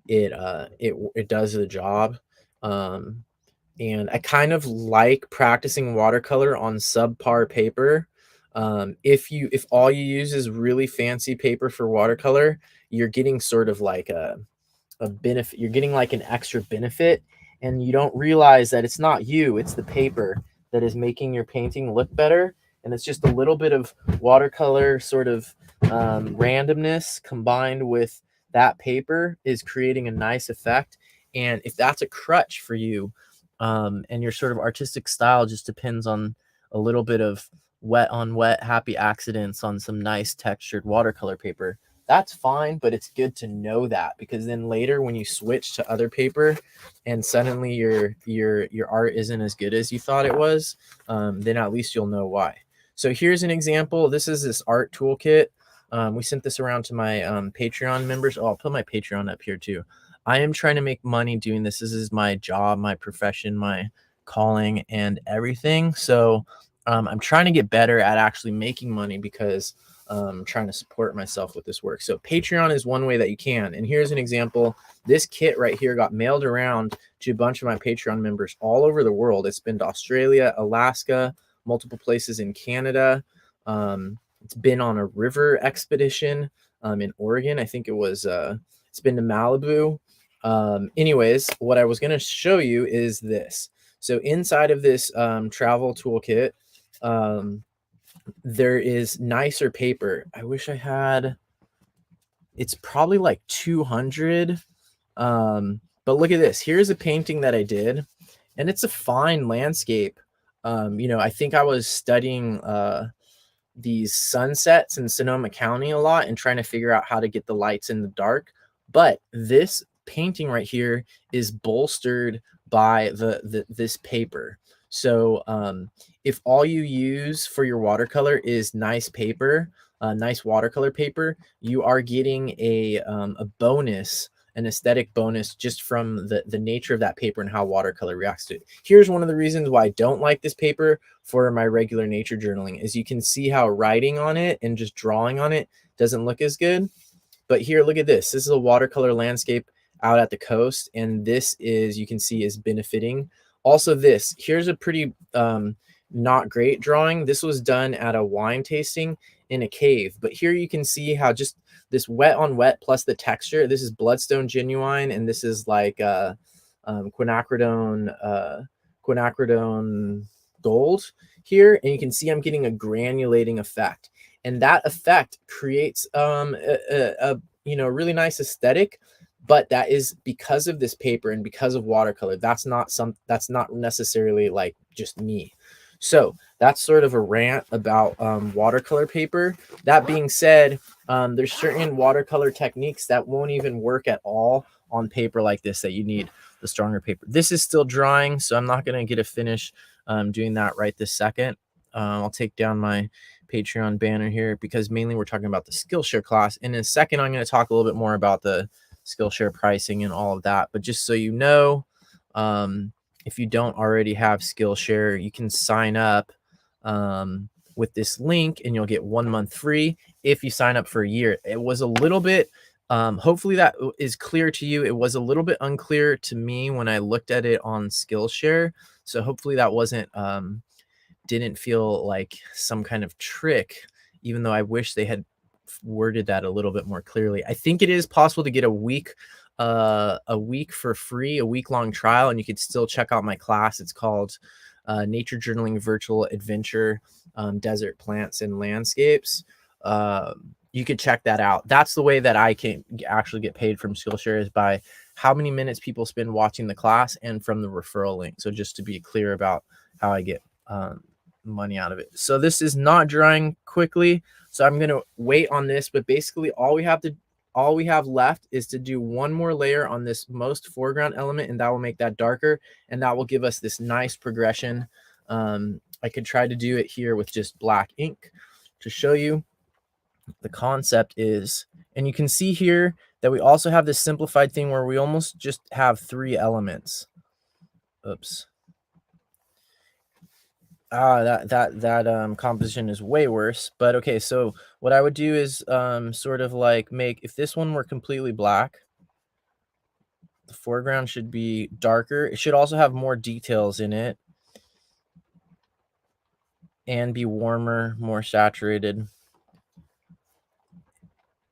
It does the job. And I kind of like practicing watercolor on subpar paper. If all you use is really fancy paper for watercolor, you're getting sort of like a benefit. You're getting like an extra benefit, and you don't realize that it's not you, it's the paper that is making your painting look better. And it's just a little bit of watercolor sort of randomness combined with that paper is creating a nice effect. And if that's a crutch for you, and your sort of artistic style just depends on a little bit of wet on wet happy accidents on some nice textured watercolor paper, that's fine. But it's good to know that, because then later when you switch to other paper and suddenly your art isn't as good as you thought it was, then at least you'll know why. So here's an example. This is this art toolkit. We sent this around to my Patreon members. Oh, I'll put my Patreon up here too. I am trying to make money doing this. This is my job, my profession, my calling, and everything. So I'm trying to get better at actually making money, because I'm trying to support myself with this work. So Patreon is one way that you can. And here's an example. This kit right here got mailed around to a bunch of my Patreon members all over the world. It's been to Australia, Alaska, multiple places in Canada. It's been on a river expedition in Oregon. I think it was, it's been to Malibu. Anyways, what I was going to show you is this. So inside of this travel toolkit, there is nicer paper. I wish I had, it's probably like 200. But look at this. Here's a painting that I did, and it's a fine landscape. I think I was studying these sunsets in Sonoma County a lot and trying to figure out how to get the lights in the dark. But this painting right here is bolstered by this paper. So if all you use for your watercolor is nice paper, nice watercolor paper, you are getting a bonus, an aesthetic bonus, just from the nature of that paper and how watercolor reacts to it. Here's one of the reasons why I don't like this paper for my regular nature journaling, is you can see how writing on it and just drawing on it doesn't look as good. But here, look at this. This is a watercolor landscape out at the coast, and this is, you can see, is benefiting Also here's a pretty not great drawing. This was done at a wine tasting in a cave, but here you can see how just this wet on wet plus the texture. This is bloodstone genuine, and this is like quinacridone gold here, and you can see I'm getting a granulating effect, and that effect creates a really nice aesthetic. But that is because of this paper and because of watercolor. That's not necessarily like just me. So that's sort of a rant about watercolor paper. That being said, there's certain watercolor techniques that won't even work at all on paper like this, that you need the stronger paper. This is still drying, so I'm not going to get a finish doing that right this second. I'll take down my Patreon banner here because mainly we're talking about the Skillshare class. And in a second, I'm going to talk a little bit more about the Skillshare pricing and all of that. But just so you know, if you don't already have Skillshare, you can sign up with this link and you'll get 1 month free if you sign up for a year. It was a little bit, hopefully that is clear to you. It was a little bit unclear to me when I looked at it on Skillshare. So hopefully that didn't feel like some kind of trick, even though I wish they had worded that a little bit more clearly. I think it is possible to get a week for free, a week-long trial, and you could still check out my class. It's called Nature Journaling Virtual Adventure, Desert Plants and Landscapes. You could check that out. That's the way that I can actually get paid from Skillshare, is by how many minutes people spend watching the class and from the referral link. So just to be clear about how I get money out of it. So this is not drying quickly, so I'm going to wait on this, but basically all we have left is to do one more layer on this most foreground element, and that will make that darker, and that will give us this nice progression. I could try to do it here with just black ink to show you. The concept is, and you can see here that we also have this simplified thing where we almost just have 3 elements. Oops. That composition is way worse. But okay, so what I would do is sort of like if this one were completely black, the foreground should be darker. It should also have more details in it and be warmer, more saturated.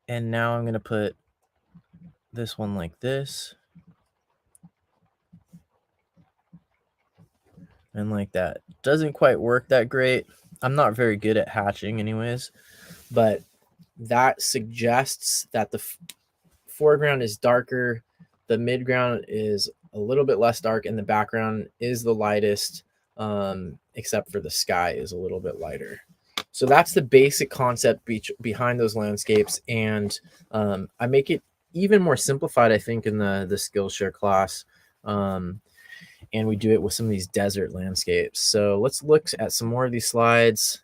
And now I'm going to put this one like this. And like that. Doesn't quite work that great. I'm not very good at hatching anyways, but that suggests that the foreground is darker, the midground is a little bit less dark, and the background is the lightest, except for the sky is a little bit lighter. So that's the basic concept behind those landscapes, and I make it even more simplified, I think, in the Skillshare class. And we do it with some of these desert landscapes. So let's look at some more of these slides.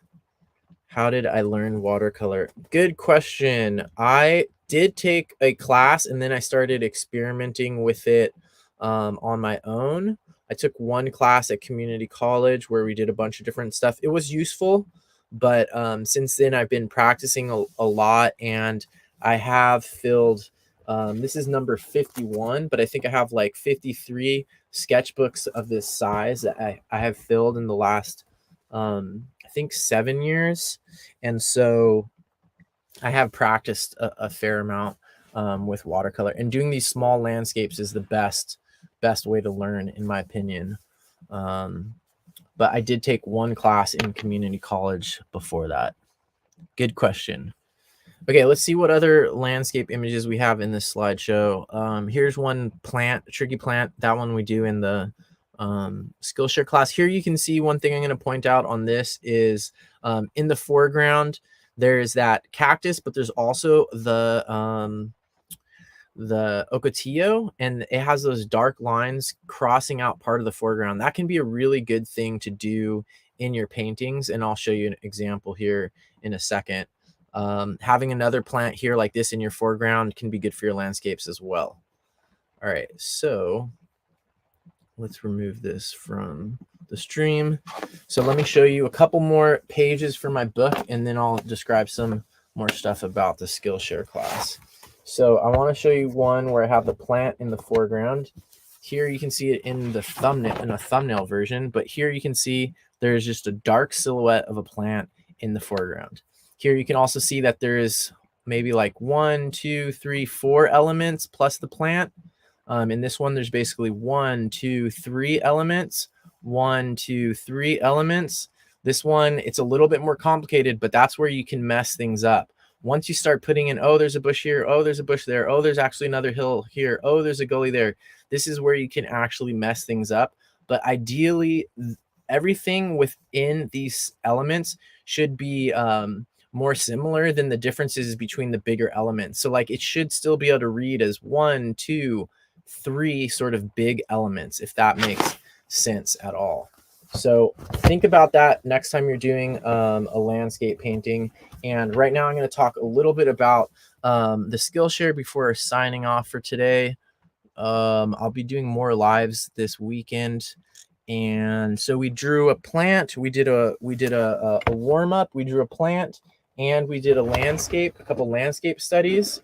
How did I learn watercolor? Good question. I did take a class, and then I started experimenting with it on my own. I took one class at community college where we did a bunch of different stuff. It was useful, but since then I've been practicing a lot, and I have filled, this is number 51, but I think I have like 53 sketchbooks of this size that I have filled in the last I think 7 years, and so I have practiced a fair amount with watercolor, and doing these small landscapes is the best way to learn, in my opinion. But I did take one class in community college before that. Good question. Okay, let's see what other landscape images we have in this slideshow. Here's one plant, a tricky plant. That one we do in the Skillshare class. Here you can see one thing I'm going to point out on this is in the foreground, there's that cactus, but there's also the ocotillo, and it has those dark lines crossing out part of the foreground. That can be a really good thing to do in your paintings, and I'll show you an example here in a second. Having another plant here like this in your foreground can be good for your landscapes as well. All right, so let's remove this from the stream. So let me show you a couple more pages from my book, and then I'll describe some more stuff about the Skillshare class. So I want to show you one where I have the plant in the foreground. Here you can see it in the thumbnail, in a thumbnail version, but here you can see there's just a dark silhouette of a plant in the foreground. Here you can also see that there is maybe like 1, 2, 3, 4 elements plus the plant. In this one, there's basically 1, 2, 3 elements, 1, 2, 3 elements. This one, it's a little bit more complicated, but that's where you can mess things up. Once you start putting in, oh, there's a bush here, oh, there's a bush there, oh, there's actually another hill here, oh, there's a gully there. This is where you can actually mess things up. But ideally, everything within these elements should be more similar than the differences between the bigger elements. So like it should still be able to read as 1, 2, 3 sort of big elements, if that makes sense at all. So think about that next time you're doing a landscape painting. And right now I'm going to talk a little bit about the Skillshare before signing off for today. I'll be doing more lives this weekend. And so we drew a plant, we did a warm-up, we drew a plant, and we did a couple landscape studies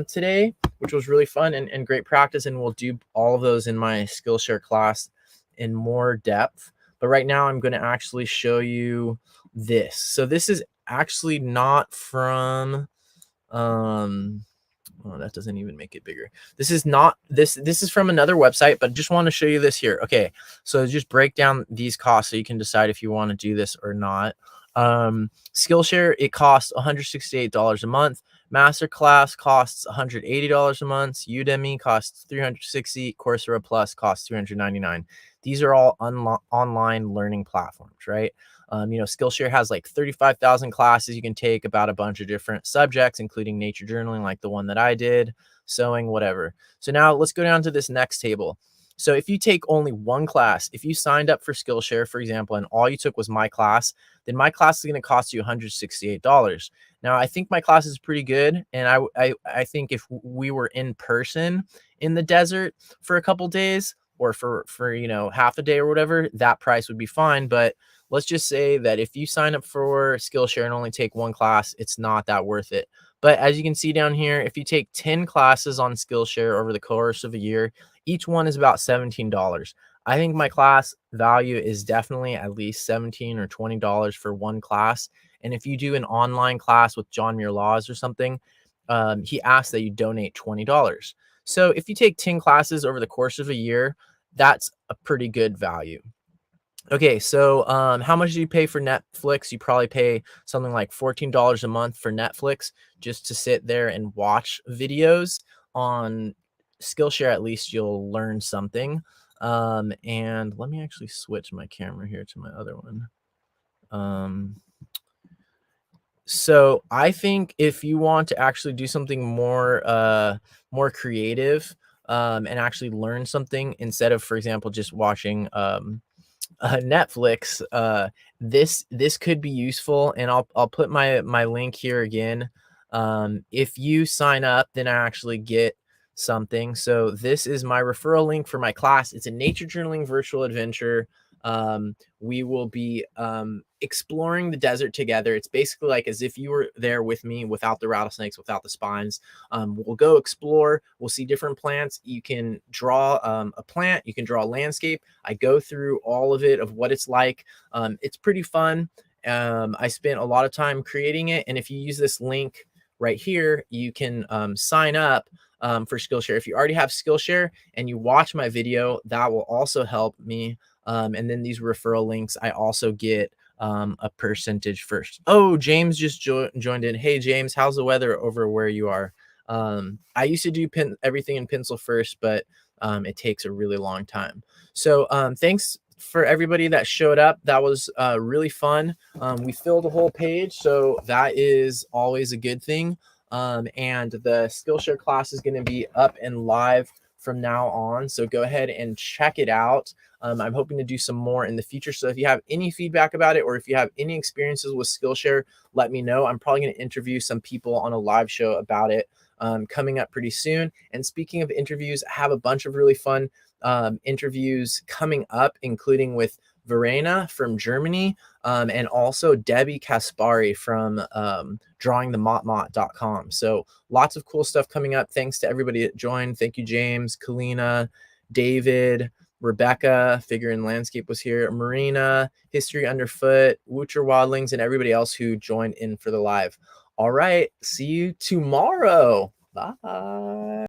today, which was really fun and great practice. And we'll do all of those in my Skillshare class in more depth. But right now I'm going to actually show you this. So this is actually not from oh, that doesn't even make it bigger. This is not this is from another website, but just want to show you this here. Okay, so just break down these costs so you can decide if you want to do this or not. Skillshare, it costs $168 a month. Masterclass costs $180 a month. Udemy costs $360. Coursera Plus costs $399. These are all online learning platforms, right? Skillshare has like 35,000 classes you can take about a bunch of different subjects, including nature journaling, like the one that I did, sewing, whatever. So now let's go down to this next table. So if you take only one class, if you signed up for Skillshare, for example, and all you took was my class, then my class is going to cost you $168. Now, I think my class is pretty good. And I think if we were in person in the desert for a couple days or for half a day or whatever, that price would be fine. But let's just say that if you sign up for Skillshare and only take one class, it's not that worth it. But as you can see down here, if you take 10 classes on Skillshare over the course of a year, each one is about $17. I think my class value is definitely at least $17 or $20 for one class. And if you do an online class with John Muir Laws or something, he asks that you donate $20. So if you take 10 classes over the course of a year, that's a pretty good value. Okay, so how much do you pay for Netflix? You probably pay something like $14 a month for Netflix just to sit there and watch videos. On Skillshare, at least you'll learn something. And let me actually switch my camera here to my other one. So I think if you want to actually do something more creative and actually learn something instead of, for example, just watching Netflix, this could be useful, and I'll put my link here again. If you sign up, then I actually get something. So this is my referral link for my class. It's a nature journaling virtual adventure. We will be exploring the desert together. It's basically like as if you were there with me without the rattlesnakes, without the spines. We'll go explore. We'll see different plants. You can draw a plant. You can draw a landscape. I go through all of it, of what it's like. It's pretty fun. I spent a lot of time creating it. And if you use this link right here, you can sign up for Skillshare. If you already have Skillshare and you watch my video, that will also help me. And then these referral links, I also get a percentage first. Oh, James just joined in. Hey, James, how's the weather over where you are? I used to do everything in pencil first, but it takes a really long time. So thanks for everybody that showed up. That was really fun. We filled a whole page, so that is always a good thing. And the Skillshare class is going to be up and live from now on. So go ahead and check it out. I'm hoping to do some more in the future. So if you have any feedback about it, or if you have any experiences with Skillshare, let me know. I'm probably going to interview some people on a live show about it coming up pretty soon. And speaking of interviews, I have a bunch of really fun interviews coming up, including with Verena from Germany, and also Debbie Kaspari from drawingthemotmot.com. So lots of cool stuff coming up. Thanks to everybody that joined. Thank you, James, Kalina, David, Rebecca, Figure in Landscape was here, Marina, History Underfoot, Woocher Wadlings, and everybody else who joined in for the live. All right, see you tomorrow. Bye.